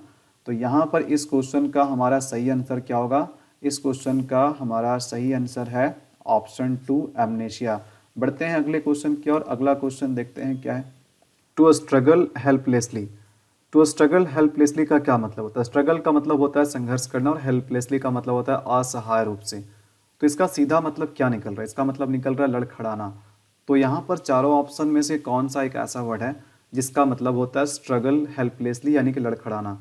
तो यहाँ पर इस क्वेश्चन का हमारा सही आंसर क्या होगा? इस क्वेश्चन का हमारा सही आंसर है ऑप्शन 2, एमनेशिया। बढ़ते हैं अगले क्वेश्चन की और अगला क्वेश्चन देखते हैं क्या है। To struggle helplessly. To struggle helplessly का क्या मतलब होता है? स्ट्रगल का मतलब होता है संघर्ष करना, और हेल्पलेसली का मतलब होता है असहाय रूप से। तो इसका सीधा मतलब क्या निकल रहा है? इसका मतलब निकल रहा है लड़खड़ाना। तो यहाँ पर चारों ऑप्शन में से कौन सा एक ऐसा वर्ड है जिसका मतलब होता है स्ट्रगल हेल्पलेसली, यानी कि लड़खड़ाना?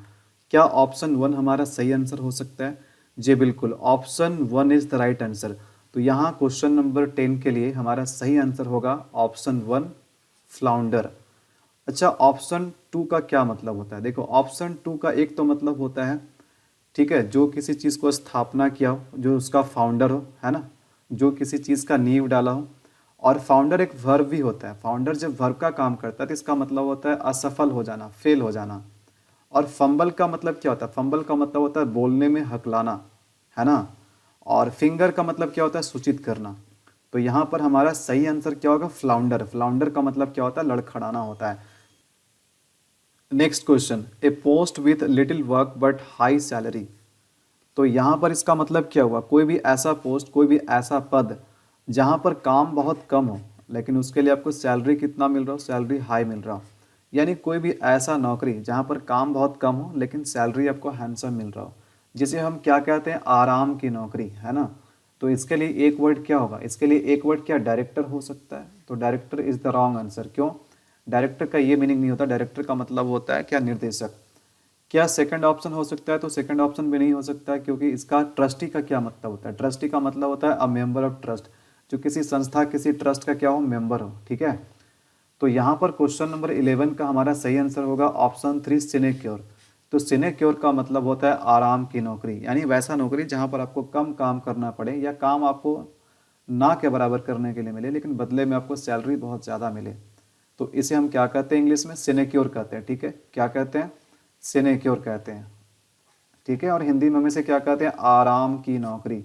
क्या ऑप्शन 1 हमारा सही आंसर हो सकता है? जी बिल्कुल, option 1 is the right answer. तो यहाँ क्वेश्चन नंबर 10 के लिए हमारा सही आंसर होगा ऑप्शन 1, फ्लाउंडर। अच्छा ऑप्शन 2 का क्या मतलब होता है? देखो ऑप्शन 2 का एक तो मतलब होता है, ठीक है, जो किसी चीज़ को स्थापना किया हो, जो उसका फाउंडर हो, है ना, जो किसी चीज़ का नींव डाला हो। और फाउंडर एक वर्ब भी होता है। फाउंडर जब वर्ब का काम करता है तो इसका मतलब होता है असफल हो जाना, फेल हो जाना। और फंबल का मतलब क्या होता है? फंबल का मतलब होता है बोलने में हकलाना, है ना। और फिंगर का मतलब क्या होता है? सूचित करना। तो यहाँ पर हमारा सही आंसर क्या होगा? फ्लाउंडर। फ्लाउंडर का मतलब क्या होता है? लड़खड़ाना होता है। Next question, A post with little work but high salary. तो यहाँ पर इसका मतलब क्या हुआ? कोई भी ऐसा पोस्ट, कोई भी ऐसा पद जहाँ पर काम बहुत कम हो लेकिन उसके लिए आपको सैलरी कितना मिल रहा हो? सैलरी हाई मिल रहा हो। यानी कोई भी ऐसा नौकरी जहाँ पर काम बहुत कम हो लेकिन सैलरी आपको हैंडसम मिल रहा हो, जिसे हम क्या कहते हैं? आराम की नौकरी, है ना। तो इसके लिए एक वर्ड क्या होगा? इसके लिए एक वर्ड क्या? डायरेक्टर हो सकता है। तो director is the wrong answer. क्यों? डायरेक्टर का ये मीनिंग नहीं होता। डायरेक्टर का मतलब होता है क्या? निर्देशक। क्या सेकंड ऑप्शन हो सकता है? तो सेकंड ऑप्शन भी नहीं हो सकता है, क्योंकि इसका ट्रस्टी का क्या मतलब होता है? ट्रस्टी का मतलब होता है अ मेंबर ऑफ ट्रस्ट, जो किसी संस्था, किसी ट्रस्ट का क्या हो? मेंबर हो, ठीक है। तो यहाँ पर क्वेश्चन नंबर 11 का हमारा सही आंसर होगा ऑप्शन 3, सिनेक्योर। तो सिनेक्योर का मतलब होता है आराम की नौकरी, यानी वैसा नौकरी जहाँ पर आपको कम काम करना पड़े या काम आपको ना के बराबर करने के लिए मिले लेकिन बदले में आपको सैलरी बहुत ज़्यादा मिले। तो इसे हम क्या कहते हैं? इंग्लिश में सिनेक्योर कहते हैं, ठीक है। क्या कहते हैं? सिनेक्योर कहते हैं, ठीक है। और हिंदी में हम इसे क्या कहते हैं? आराम की नौकरी।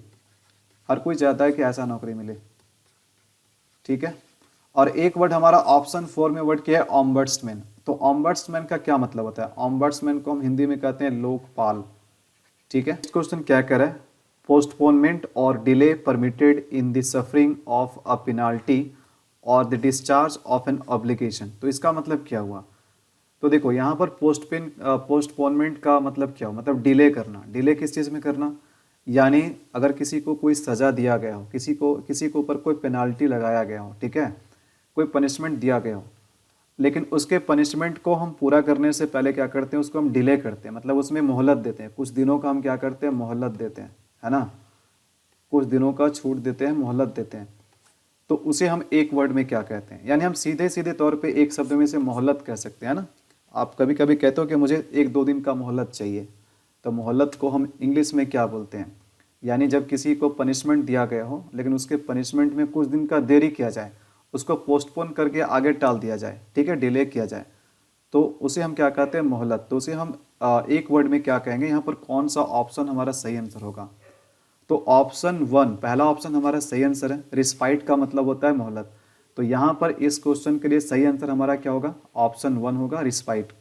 हर कोई चाहता है कि ऐसा नौकरी मिले, ठीक है। और एक वर्ड हमारा ऑप्शन 4 में वर्ड क्या है? ऑम्बड्समैन। तो ऑम्बड्समैन का क्या मतलब होता है? ऑम्बड्समैन को हम हिंदी में कहते हैं लोकपाल, ठीक है। नेक्स्ट क्वेश्चन क्या कह रहा है? पोस्टपोनमेंट और delay permitted in the suffering of a penalty और the discharge of an obligation. तो इसका मतलब क्या हुआ? तो देखो यहाँ पर पोस्टपोनमेंट का मतलब क्या हो? मतलब डिले करना। डिले किस चीज़ में करना? यानी अगर किसी को कोई सज़ा दिया गया हो, किसी को ऊपर कोई पेनाल्टी लगाया गया हो, ठीक है, कोई पनिशमेंट दिया गया हो, लेकिन उसके पनिशमेंट को हम पूरा करने से पहले क्या करते हैं? उसको हम डिले करते हैं, मतलब उसमें मोहलत देते हैं। कुछ दिनों का हम क्या करते हैं? मोहलत देते हैं, है ना। कुछ दिनों का छूट देते हैं, मोहलत देते हैं। तो उसे हम एक वर्ड में क्या कहते हैं? यानी हम सीधे सीधे तौर पे एक शब्द में से मोहलत कह सकते हैं ना। आप कभी कभी कहते हो कि मुझे 1-2 दिन का मोहलत चाहिए, तो मोहलत को हम इंग्लिश में क्या बोलते हैं? यानी जब किसी को पनिशमेंट दिया गया हो लेकिन उसके पनिशमेंट में कुछ दिन का देरी किया जाए, उसको पोस्टपोन करके आगे टाल दिया जाए, ठीक है, डिले किया जाए, तो उसे हम क्या कहते हैं? मोहलत। तो उसे हम एक वर्ड में क्या कहेंगे? यहाँ पर कौन सा ऑप्शन हमारा सही आंसर होगा? तो ऑप्शन 1, पहला ऑप्शन हमारा सही आंसर है। रिस्पाइट का मतलब होता है मोहलत। तो यहाँ पर इस क्वेश्चन के लिए सही आंसर हमारा क्या होगा? ऑप्शन 1 होगा, रिस्पाइट।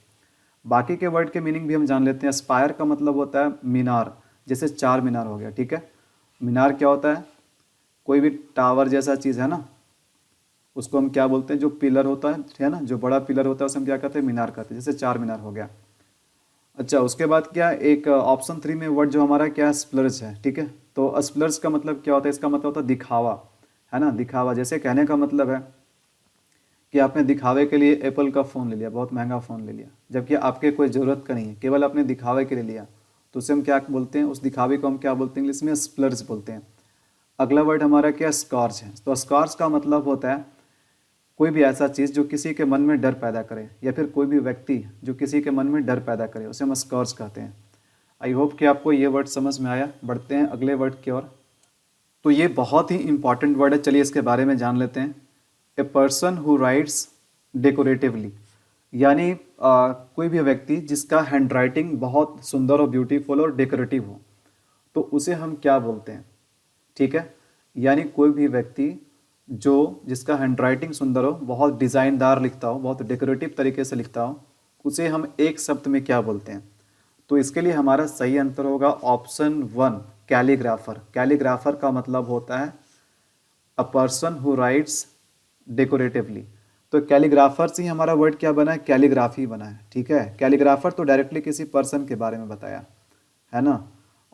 बाकी के वर्ड के मीनिंग भी हम जान लेते हैं। स्पायर का मतलब होता है मीनार, जैसे चार मीनार हो गया, ठीक है। मीनार क्या होता है? कोई भी टावर जैसा चीज़ है ना, उसको हम क्या बोलते हैं? जो पिलर होता है ना, जो बड़ा पिलर होता है उसे हम क्या कहते हैं? मीनार कहते हैं, जैसे चार मीनार हो गया। अच्छा, उसके बाद क्या एक ऑप्शन 3 में वर्ड जो हमारा क्या है? स्प्लर्ज है, ठीक है। तो स्प्लर्ज का मतलब क्या होता है? इसका मतलब होता है दिखावा, है ना, दिखावा। जैसे कहने का मतलब है कि आपने दिखावे के लिए एप्पल का फ़ोन ले लिया, बहुत महंगा फ़ोन ले लिया, जबकि आपके कोई ज़रूरत का नहीं है, केवल अपने दिखावे के लिए लिया। तो उसे हम क्या बोलते हैं? उस दिखावे को हम क्या बोलते हैं? इंग्लिश में स्प्लर्ज बोलते हैं। अगला वर्ड हमारा क्या? स्कॉर्च है। तो स्कॉर्च का मतलब होता है कोई भी ऐसा चीज़ जो किसी के मन में डर पैदा करे, या फिर कोई भी व्यक्ति जो किसी के मन में डर पैदा करे, उसे हम स्कॉर्च कहते हैं। आई होप कि आपको ये वर्ड समझ में आया। बढ़ते हैं अगले वर्ड की ओर। तो ये बहुत ही इंपॉर्टेंट वर्ड है, चलिए इसके बारे में जान लेते हैं। ए पर्सन हु राइट्स डेकोरेटिवली, यानी कोई भी व्यक्ति जिसका हैंड राइटिंग बहुत सुंदर और ब्यूटीफुल और डेकोरेटिव हो, तो उसे हम क्या बोलते हैं? ठीक है, यानी कोई भी व्यक्ति जो जिसका हैंड राइटिंग सुंदर हो, बहुत डिज़ाइनदार लिखता हो, बहुत डेकोरेटिव तरीके से लिखता हो, उसे हम एक शब्द में क्या बोलते हैं? तो इसके लिए हमारा सही आंसर होगा ऑप्शन 1, कैलीग्राफर। कैलीग्राफर का मतलब होता है अ पर्सन हु राइट्स डेकोरेटिवली। तो कैलीग्राफर से ही हमारा वर्ड क्या बना है? कैलीग्राफी बना है, ठीक है। कैलीग्राफर तो डायरेक्टली किसी पर्सन के बारे में बताया, है ना।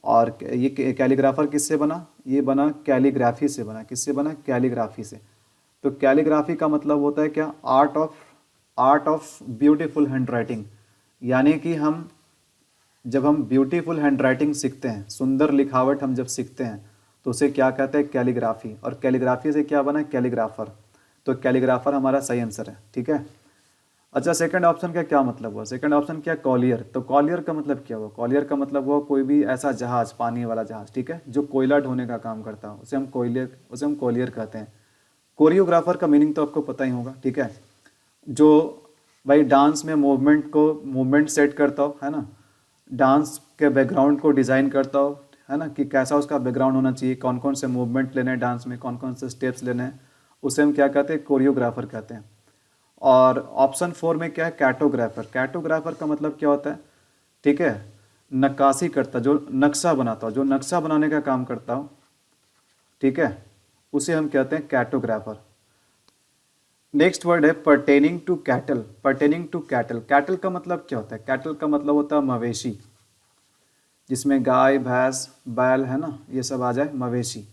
और ये कैलीग्राफर किससे बना? ये बना कैलीग्राफी से बना। किससे बना? कैलीग्राफी से। तो कैलीग्राफी का मतलब होता है क्या? Art of beautiful hand writing. यानी कि हम जब हम ब्यूटीफुल हैंड राइटिंग सीखते हैं, सुंदर लिखावट हम जब सीखते हैं, तो उसे क्या कहते हैं? कैलीग्राफी। और कैलीग्राफी से क्या बना? कैलीग्राफर। तो कैलीग्राफर हमारा सही आंसर है, ठीक है। अच्छा, सेकंड ऑप्शन का क्या मतलब हुआ? सेकंड ऑप्शन क्या? कॉलियर। तो कॉलियर का मतलब क्या हुआ? कॉलियर का मतलब हुआ कोई भी ऐसा जहाज, पानी वाला जहाज, ठीक है, जो कोयला ढोने का काम करता हो, उसे हम कॉलियर कहते हैं। कोरियोग्राफर का मीनिंग तो आपको पता ही होगा, ठीक है, जो भाई डांस में मूवमेंट सेट करता हो, है ना, डांस के बैकग्राउंड को डिज़ाइन करता हो, है ना, कि कैसा उसका बैकग्राउंड होना चाहिए, कौन कौन से मूवमेंट लेने हैं डांस में, कौन कौन से स्टेप्स लेने हैं, उसे हम क्या कहते हैं, कोरियोग्राफर कहते हैं। और ऑप्शन 4 में क्या है, कैटोग्राफर। कैटोग्राफर का मतलब क्या होता है, ठीक है, नक्काशी करता, जो नक्शा बनाता हो, जो नक्शा बनाने का काम करता हो, ठीक है, उसे हम कहते हैं कैटोग्राफर। नेक्स्ट वर्ड है pertaining to cattle. Pertaining to cattle, cattle का मतलब क्या होता है, कैटल का मतलब होता है मवेशी, जिसमें गाय भैंस बैल, है ना, ये सब आ जाए, मवेशी।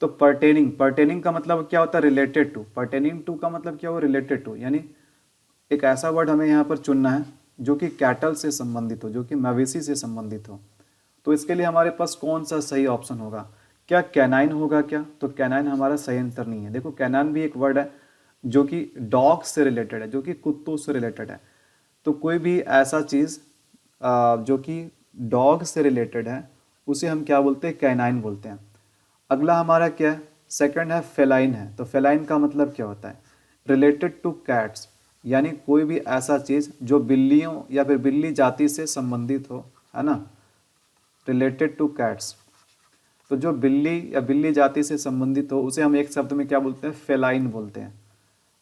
तो पर्टेनिंग, पर्टेनिंग का मतलब क्या होता है, रिलेटेड टू। पर्टेनिंग टू का मतलब क्या हुआ, रिलेटेड टू, यानी एक ऐसा वर्ड हमें यहाँ पर चुनना है जो कि कैटल से संबंधित हो, जो कि मवेशी से संबंधित हो। तो इसके लिए हमारे पास कौन सा सही ऑप्शन होगा, क्या कैनाइन होगा क्या, तो कैनाइन हमारा सही आंसर नहीं है। देखो कैनाइन भी एक वर्ड है जो कि डॉग से रिलेटेड है, जो कि कुत्तों से रिलेटेड है। तो कोई भी ऐसा चीज़ जो कि डॉग से रिलेटेड है, उसे हम क्या बोलते हैं, कैनाइन बोलते हैं। अगला हमारा क्या है, सेकंड है फेलाइन है। तो फेलाइन का मतलब क्या होता है, रिलेटेड टू कैट्स, यानी कोई भी ऐसा चीज़ जो बिल्लियों या फिर बिल्ली जाति से संबंधित हो, है ना, रिलेटेड टू कैट्स। तो जो बिल्ली या बिल्ली जाति से संबंधित हो उसे हम एक शब्द में क्या बोलते हैं, फेलाइन बोलते हैं।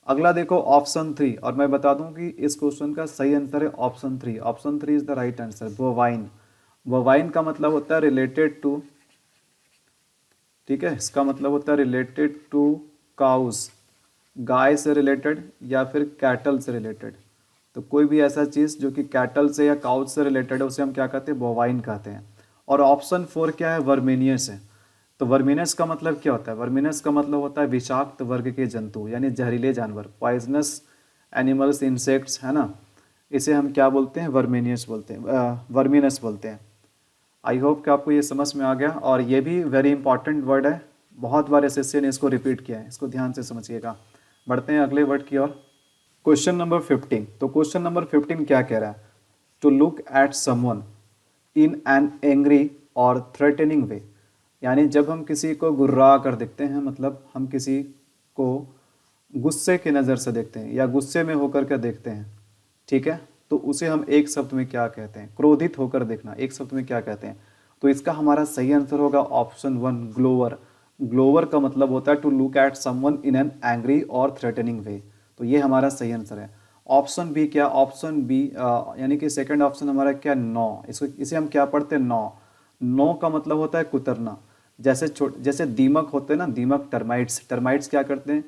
अगला देखो ऑप्शन 3, और मैं बता दूं कि इस क्वेश्चन का सही आंसर है option 3। Option 3 is the right answer, bovine. Bovine का मतलब होता है रिलेटेड टू, ठीक है, इसका मतलब होता है रिलेटेड टू काउस, गाय से रिलेटेड या फिर कैटल से रिलेटेड। तो कोई भी ऐसा चीज़ जो कि कैटल से या काउस से रिलेटेड है उसे हम क्या कहते हैं, बोवाइन कहते हैं। और ऑप्शन 4 क्या है, वर्मिनियस है। तो वर्मिनस का मतलब क्या होता है, वर्मिनस का मतलब होता है विषाक्त वर्ग के जंतु, यानी जहरीले जानवर, पॉइजनस एनिमल्स, इंसेक्ट्स, है ना, इसे हम क्या बोलते हैं, वर्मिनियस बोलते हैं, वर्मिनस बोलते हैं। आई होप कि आपको ये समझ में आ गया, और ये भी वेरी इंपॉर्टेंट वर्ड है, बहुत बार एसएससी ने इसको रिपीट किया है, इसको ध्यान से समझिएगा। बढ़ते हैं अगले वर्ड की ओर, क्वेश्चन नंबर 15। तो क्वेश्चन नंबर 15 क्या कह रहा है, to look at someone in an angry or threatening way, यानी जब हम किसी को गुर्रा कर देखते हैं, मतलब हम किसी को गुस्से की नज़र से देखते हैं या गुस्से में होकर के देखते हैं, ठीक है, तो उसे हम एक शब्द में क्या कहते हैं, क्रोधित होकर देखना, एक शब्द में क्या कहते हैं। तो इसका हमारा सही आंसर होगा ऑप्शन 1, ग्लोवर। ग्लोवर का मतलब होता है to look at someone in an angry or threatening way. तो ये हमारा सही आंसर है। ऑप्शन बी क्या, ऑप्शन बी यानी कि सेकंड ऑप्शन हमारा क्या, नौ। इसको इसे हम क्या पढ़ते हैं, नौ। नौ का मतलब होता है कुतरना। जैसे दीमक होते हैं ना, दीमक, टर्माइट्स, टर्माइट्स क्या करते हैं,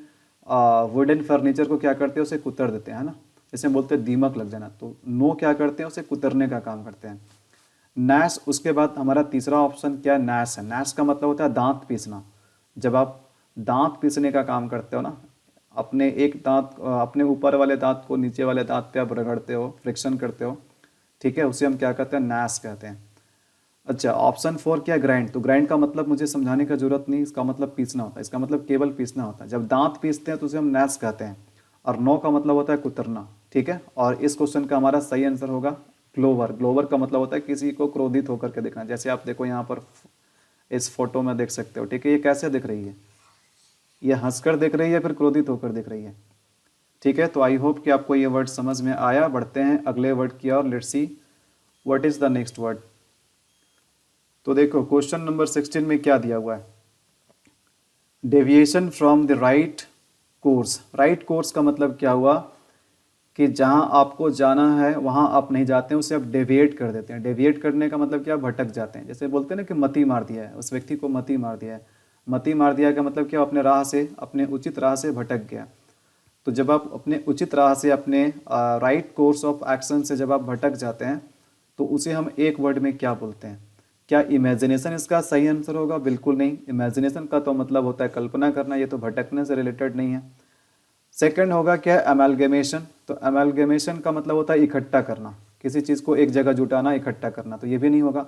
वुडन फर्नीचर को क्या करते हैं, उसे कुतर देते हैं, है ना, जैसे बोलते हैं दीमक लग जाना, तो नो क्या करते हैं, उसे कुतरने का काम करते हैं। नैश, उसके बाद हमारा तीसरा ऑप्शन क्या है, नैश है। नैश का मतलब होता है दांत पीसना। जब आप दांत पीसने का काम करते हो ना, अपने एक दांत, अपने ऊपर वाले दांत को नीचे वाले दांत पे आप रगड़ते हो, फ्रिक्शन करते हो, ठीक है, उसे हम क्या कहते हैं, नैश कहते हैं। अच्छा, ऑप्शन 4 क्या, ग्राइंड। तो ग्राइंड का मतलब मुझे समझाने का जरूरत नहीं, इसका मतलब पीसना होता है, इसका मतलब केवल पीसना होता है। जब दांत पीसते हैं तो उसे हम नैश कहते हैं। और नो का मतलब होता है कुतरना, ठीक है। और इस क्वेश्चन का हमारा सही आंसर होगा ग्लोवर। ग्लोवर का मतलब होता है किसी को क्रोधित होकर के देखना। जैसे आप देखो यहाँ पर इस फोटो में देख सकते हो, ठीक है, ये कैसे दिख रही है, ये हंसकर देख रही है, फिर क्रोधित होकर देख रही है, ठीक है। तो आई होप कि आपको ये वर्ड समझ में आया। बढ़ते हैं अगले वर्ड की ओर, let's see what is the next word. तो देखो क्वेश्चन नंबर 16 में क्या दिया हुआ है, deviation from the right course. Right course का मतलब क्या हुआ कि जहां आपको जाना है वहां आप नहीं जाते हैं, उसे आप डेविएट कर देते हैं। डेविएट करने का मतलब क्या, भटक जाते हैं। जैसे बोलते हैं ना कि मति मार दिया है, उस व्यक्ति को मति मार दिया है। मति मार दिया का मतलब क्या, अपने राह से, अपने उचित राह से भटक गया। तो जब आप अपने उचित राह से, अपने राइट कोर्स ऑफ एक्शन से जब आप भटक जाते हैं तो उसे हम एक वर्ड में क्या बोलते हैं। क्या इमेजिनेशन इसका सही आंसर होगा, बिल्कुल नहीं। इमेजिनेशन का तो मतलब होता है कल्पना करना, ये तो भटकने से रिलेटेड नहीं है। सेकंड होगा क्या, अमेलगेमेशन। तो अमेलगेमेशन का मतलब होता है इकट्ठा करना, किसी चीज़ को एक जगह जुटाना, इकट्ठा करना, तो ये भी नहीं होगा।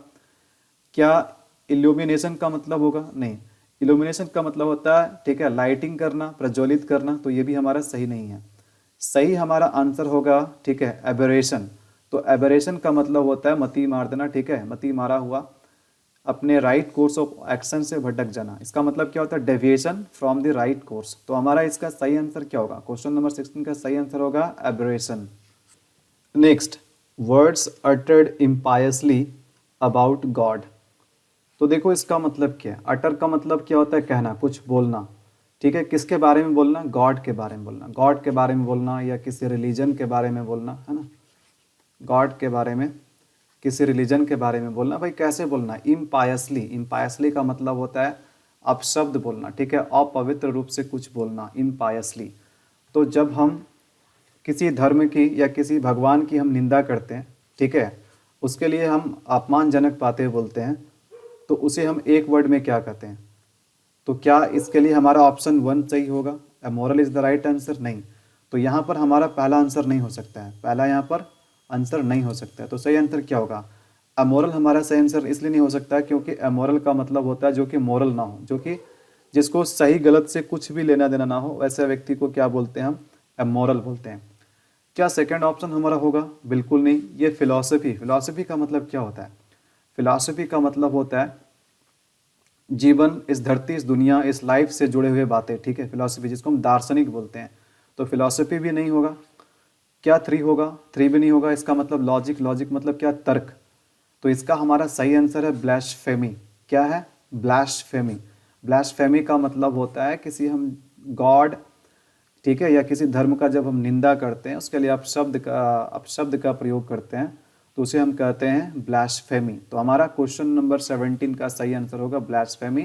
क्या इल्यूमिनेशन का मतलब होगा, नहीं। इल्यूमिनेशन का मतलब होता है, ठीक है, लाइटिंग करना, प्रज्वलित करना, तो ये भी हमारा सही नहीं है। सही हमारा आंसर होगा, ठीक है, एबरेशन। तो एबरेशन का मतलब होता है मति मार देना, ठीक है, मति मारा हुआ। अपने राइट कोर्स ऑफ एक्शन से भटक जाना। इसका मतलब क्या होता है? Deviation from the right course. तो हमारा इसका सही आंसर क्या होगा? क्वेश्चन नंबर 16 का सही आंसर होगा aberration. Next, words uttered impiously about God. तो देखो इसका मतलब क्या है? अटर का मतलब क्या होता है? कहना, कुछ बोलना। ठीक है, किसके बारे में बोलना? गॉड के बारे में बोलना। गॉड के बारे में बोलना या किसी रिलीजन के बारे में बोलना, है ना। गॉड के बारे में, किसी रिलीजन के बारे में बोलना। भाई कैसे बोलना? इम्पायसली। इम्पायसली का मतलब होता है अपशब्द बोलना। ठीक है, अपवित्र रूप से कुछ बोलना, इम्पायसली। तो जब हम किसी धर्म की या किसी भगवान की हम निंदा करते हैं, ठीक है, उसके लिए हम अपमानजनक बातें बोलते हैं, तो उसे हम एक वर्ड में क्या कहते हैं? तो क्या इसके लिए हमारा ऑप्शन 1 सही होगा? Amoral is the right answer? नहीं। तो यहाँ पर हमारा पहला आंसर नहीं हो सकता है, पहला यहाँ पर आंसर नहीं हो सकता है। तो सही आंसर क्या होगा? अमोरल हमारा सही आंसर इसलिए नहीं हो सकता है क्योंकि अमोरल का मतलब होता है जो कि मोरल ना हो, जो कि जिसको सही गलत से कुछ भी लेना देना ना हो, वैसे व्यक्ति को क्या बोलते हैं हम? अमोरल बोलते हैं। क्या सेकंड ऑप्शन हमारा होगा? बिल्कुल नहीं। ये फिलॉसफी। फिलॉसफी का मतलब क्या होता है? फिलॉसफी का मतलब होता है जीवन, इस धरती, इस दुनिया, इस लाइफ से जुड़े हुए बातें। ठीक है, फिलॉसफी जिसको हम दार्शनिक बोलते हैं। तो फिलॉसफी भी नहीं होगा। क्या 3 होगा? 3 भी नहीं होगा। इसका मतलब लॉजिक। लॉजिक मतलब क्या? तर्क। तो इसका हमारा सही आंसर है ब्लास्फेमी। क्या है? ब्लास्फेमी। ब्लास्फेमी का मतलब होता है किसी हम गॉड, ठीक है, या किसी धर्म का जब हम निंदा करते हैं, उसके लिए अपशब्द का प्रयोग करते हैं, तो उसे हम कहते हैं ब्लास्फेमी। तो हमारा क्वेश्चन नंबर 17 का सही आंसर होगा blasphemy.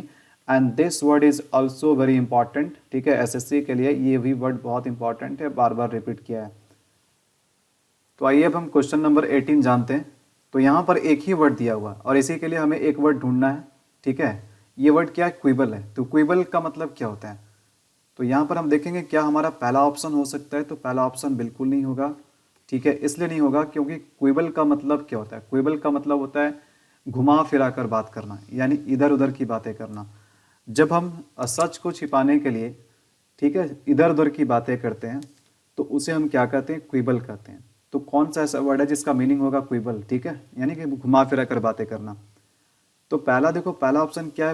And this word is also very important. ठीक है, एसएससी के लिए ये भी वर्ड बहुत इंपॉर्टेंट है, बार बार रिपीट किया है। तो आइए अब हम क्वेश्चन नंबर 18 जानते हैं। तो यहाँ पर एक ही वर्ड दिया हुआ और इसी के लिए हमें एक वर्ड ढूंढना है। ठीक है, ये वर्ड क्या है? क्विबल है। तो क्विबल का मतलब क्या होता है? तो यहाँ पर हम देखेंगे क्या हमारा पहला ऑप्शन हो सकता है? तो पहला ऑप्शन बिल्कुल नहीं होगा। ठीक है, इसलिए नहीं होगा क्योंकि क्विबल का मतलब क्या होता है? क्विबल का मतलब होता है घुमा फिरा कर बात करना, यानी इधर उधर की बातें करना। जब हम सच को छिपाने के लिए, ठीक है, इधर उधर की बातें करते हैं, तो उसे हम क्या कहते हैं? क्विबल कहते हैं। तो कौन सा ऐसा वर्ड है जिसका मीनिंग होगा क्विबल? ठीक है, यानी कि घुमा फिरा कर बातें करना। तो पहला देखो, पहला ऑप्शन क्या है?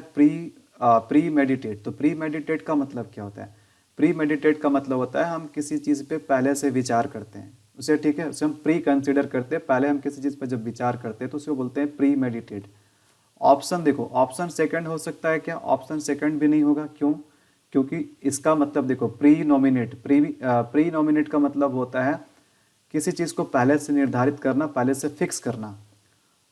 Pre meditate. तो प्री मेडिटेट का मतलब क्या होता है? प्री मेडिटेट का मतलब होता है हम किसी चीज़ पे पहले से विचार करते हैं उसे। ठीक है, उसे हम प्री कंसिडर करते हैं। पहले हम किसी चीज़ पे जब विचार करते हैं तो उसे बोलते हैं प्री मेडिटेट। ऑप्शन देखो, ऑप्शन सेकंड हो सकता है क्या? ऑप्शन सेकंड भी नहीं होगा। क्यों? क्योंकि इसका मतलब देखो, प्री नॉमिनेट, प्री नॉमिनेट का मतलब होता है किसी चीज़ को पहले से निर्धारित करना, पहले से फिक्स करना।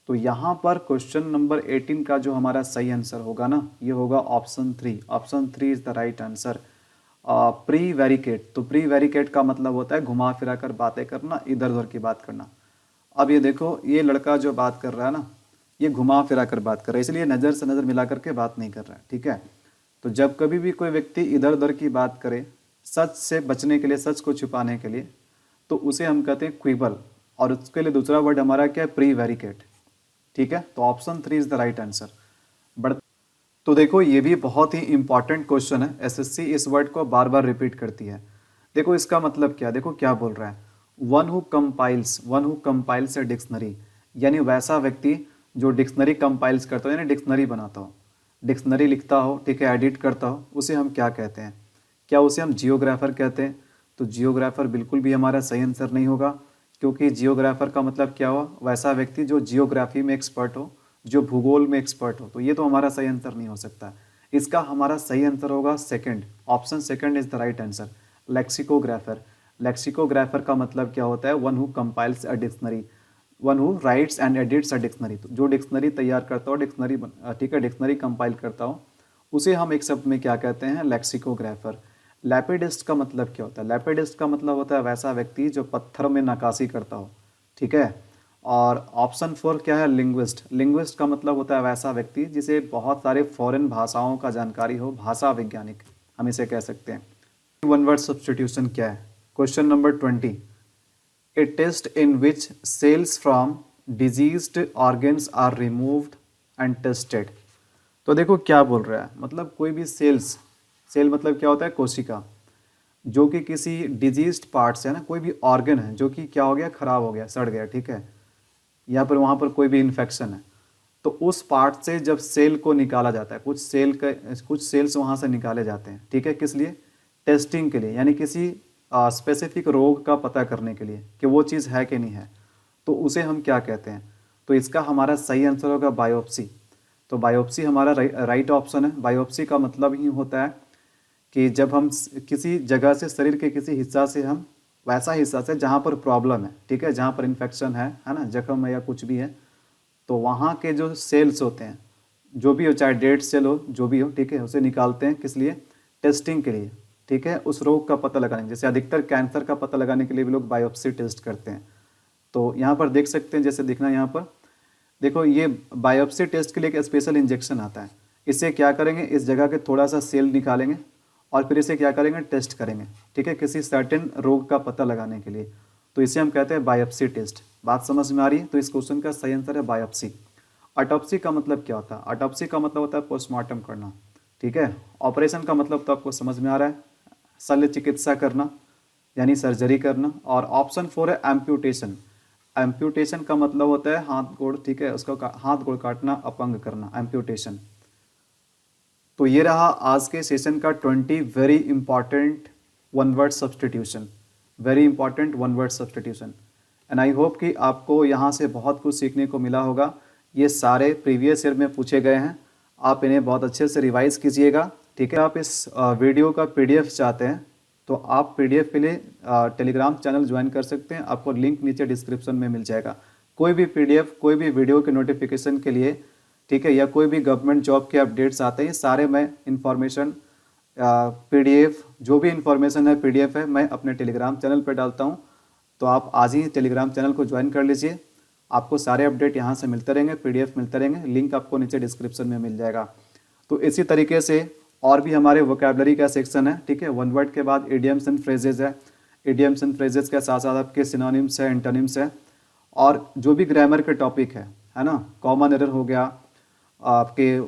तो यहाँ पर क्वेश्चन नंबर 18 का जो हमारा सही आंसर होगा ना, ये होगा option 3। Option 3 is the right answer. Prevaricate. तो प्री वेरिकेट का मतलब होता है घुमा फिरा कर बातें करना, इधर उधर की बात करना। अब ये देखो, ये लड़का जो बात कर रहा है ना, ये घुमा फिरा कर बात कर रहा है, इसलिए नज़र से नज़र मिला करके बात नहीं कर रहा है। ठीक है, तो जब कभी भी कोई व्यक्ति इधर उधर की बात करे, सच से बचने के लिए, सच को छुपाने के लिए, तो उसे हम कहते हैं क्विबल। और उसके लिए दूसरा वर्ड हमारा क्या है? प्री वेरिकेट। ठीक है, तो option 3 is the right answer. But तो देखो, ये भी बहुत ही इंपॉर्टेंट क्वेश्चन है। एसएससी इस वर्ड को बार बार रिपीट करती है। देखो इसका मतलब क्या? देखो क्या बोल रहा है? One who compiles a dictionary, यानी वैसा व्यक्ति जो डिक्शनरी कंपाइल्स करता हो, यानी डिक्शनरी बनाता हो, डिक्शनरी लिखता हो, ठीक है, एडिट करता हो, उसे हम क्या कहते हैं? क्या उसे हम जियोग्राफर कहते हैं? तो जियोग्राफर बिल्कुल भी हमारा सही आंसर नहीं होगा, क्योंकि जियोग्राफर का मतलब क्या हुआ? वैसा व्यक्ति जो जियोग्राफी में एक्सपर्ट हो, जो भूगोल में एक्सपर्ट हो। तो ये तो हमारा सही आंसर नहीं हो सकता। इसका हमारा सही आंसर होगा second. Option second is the right answer, lexicographer. Lexicographer का मतलब क्या होता है? One who compiles a dictionary, one who rights and edits a dictionary. तो जो डिक्शनरी तैयार करता हो, डिक्शनरी, ठीक है, डिक्शनरी कंपाइल करता हो, उसे हम एक शब्द में क्या कहते हैं? लेक्सिकोग्राफर। लैपिडिस्ट का मतलब क्या होता है? लैपिडिस्ट का मतलब होता है वैसा व्यक्ति जो पत्थर में नक्काशी करता हो। ठीक है, और ऑप्शन 4 क्या है? लिंग्विस्ट। लिंग्विस्ट का मतलब होता है वैसा व्यक्ति जिसे बहुत सारे फॉरेन भाषाओं का जानकारी हो, भाषा वैज्ञानिक हम इसे कह सकते हैं। वन वर्ड सब्स्टिट्यूशन क्या है? Question number 20, a test in which cells from diseased organs are removed and tested. तो देखो क्या बोल रहा है, मतलब कोई भी सेल्स, सेल मतलब क्या होता है? कोशिका, जो कि किसी डिजीज्ड पार्ट से है ना, कोई भी ऑर्गन है जो कि क्या हो गया? खराब हो गया, सड़ गया, ठीक है, या पर वहाँ पर कोई भी इन्फेक्शन है, तो उस पार्ट से जब सेल को निकाला जाता है, कुछ सेल्स वहाँ से निकाले जाते हैं, ठीक है, किस लिए? टेस्टिंग के लिए, यानी किसी स्पेसिफिक रोग का पता करने के लिए कि वो चीज़ है कि नहीं है, तो उसे हम क्या कहते हैं? तो इसका हमारा सही आंसर होगा बायोप्सी। तो बायोप्सी हमारा राइट ऑप्शन है। बायोप्सी का मतलब ही होता है कि जब हम किसी जगह से, शरीर के किसी हिस्सा से, हम वैसा हिस्सा से जहाँ पर प्रॉब्लम है, ठीक है, जहाँ पर इन्फेक्शन है ना, जख्म है या कुछ भी है, तो वहाँ के जो सेल्स होते हैं, जो भी हो, चाहे डेड सेल हो, जो भी हो, ठीक है, उसे निकालते हैं किस लिए? टेस्टिंग के लिए, ठीक है, उस रोग का पता लगाने, जैसे अधिकतर कैंसर का पता लगाने के लिए भी लोग बायोप्सी टेस्ट करते हैं। तो यहाँ पर देख सकते हैं, जैसे दिखना यहाँ पर देखो, ये बायोप्सी टेस्ट के लिए एक स्पेशल इंजेक्शन आता है। इसे क्या करेंगे, इस जगह के थोड़ा सा सेल निकालेंगे और फिर इसे क्या करेंगे, टेस्ट करेंगे, ठीक है, किसी सर्टेन रोग का पता लगाने के लिए। तो इसे हम कहते हैं बायोप्सी टेस्ट। बात समझ में आ रही है? तो इस क्वेश्चन का सही आंसर है बायोप्सी। ऑटोप्सी का मतलब क्या होता है? ऑटोप्सी का मतलब होता है पोस्टमार्टम करना, ठीक है। ऑपरेशन का मतलब तो आपको समझ में आ रहा है, शल्य चिकित्सा करना यानी सर्जरी करना। और ऑप्शन 4 है एम्प्यूटेशन। एम्प्यूटेशन का मतलब होता है हाथ गोड़, ठीक है, उसका हाथ गोड़ काटना, अपंग करना, एम्प्यूटेशन। तो ये रहा आज के सेशन का 20 very important one word substitution, very important one word substitution. And I hope कि आपको यहाँ से बहुत कुछ सीखने को मिला होगा। ये सारे प्रीवियस ईयर में पूछे गए हैं, आप इन्हें बहुत अच्छे से रिवाइज कीजिएगा, ठीक है। आप इस वीडियो का PDF चाहते हैं तो आप PDF के लिए टेलीग्राम चैनल ज्वाइन कर सकते हैं, आपको लिंक नीचे डिस्क्रिप्शन में मिल जाएगा। कोई भी PDF, कोई भी वीडियो के नोटिफिकेशन के लिए, ठीक है, या कोई भी गवर्नमेंट जॉब के अपडेट्स आते हैं, सारे मैं इन्फॉर्मेशन PDF, जो भी इन्फॉर्मेशन है PDF है, मैं अपने टेलीग्राम चैनल पर डालता हूँ। तो आप आज ही टेलीग्राम चैनल को ज्वाइन कर लीजिए, आपको सारे अपडेट यहाँ से मिलते रहेंगे, PDF मिलते रहेंगे, लिंक आपको नीचे डिस्क्रिप्शन में मिल जाएगा। तो इसी तरीके से और भी हमारे वोकैबलरी का सेक्शन है, ठीक है। वन वर्ड के बाद इडियम्स एंड फ्रेजेज है, इडियम्स एंड फ्रेजेज के साथ साथ आपके सिनोनिम्स है, एंटोनिम्स है, और जो भी ग्रामर के टॉपिक है ना, कॉमन एरर हो गया आपके,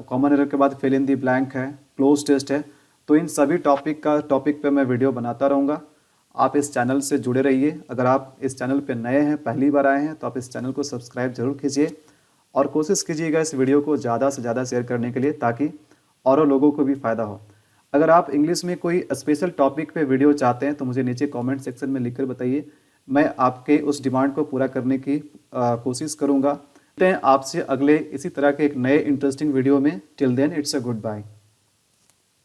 कॉमन एरर के बाद फिल इन दी ब्लैंक है, क्लोज टेस्ट है। तो इन सभी टॉपिक पे मैं वीडियो बनाता रहूँगा। आप इस चैनल से जुड़े रहिए। अगर आप इस चैनल पे नए हैं, पहली बार आए हैं, तो आप इस चैनल को सब्सक्राइब जरूर कीजिए और कोशिश कीजिएगा इस वीडियो को ज़्यादा से ज़्यादा शेयर करने के लिए, ताकि और लोगों को भी फ़ायदा हो। अगर आप इंग्लिश में कोई स्पेशल टॉपिक पे वीडियो चाहते हैं तो मुझे नीचे कमेंट सेक्शन में लिखकर बताइए, मैं आपके उस डिमांड को पूरा करने की कोशिश करूँगा। मिलते हैं आपसे अगले इसी तरह के एक नए इंटरेस्टिंग वीडियो में। Till then it's a good bye.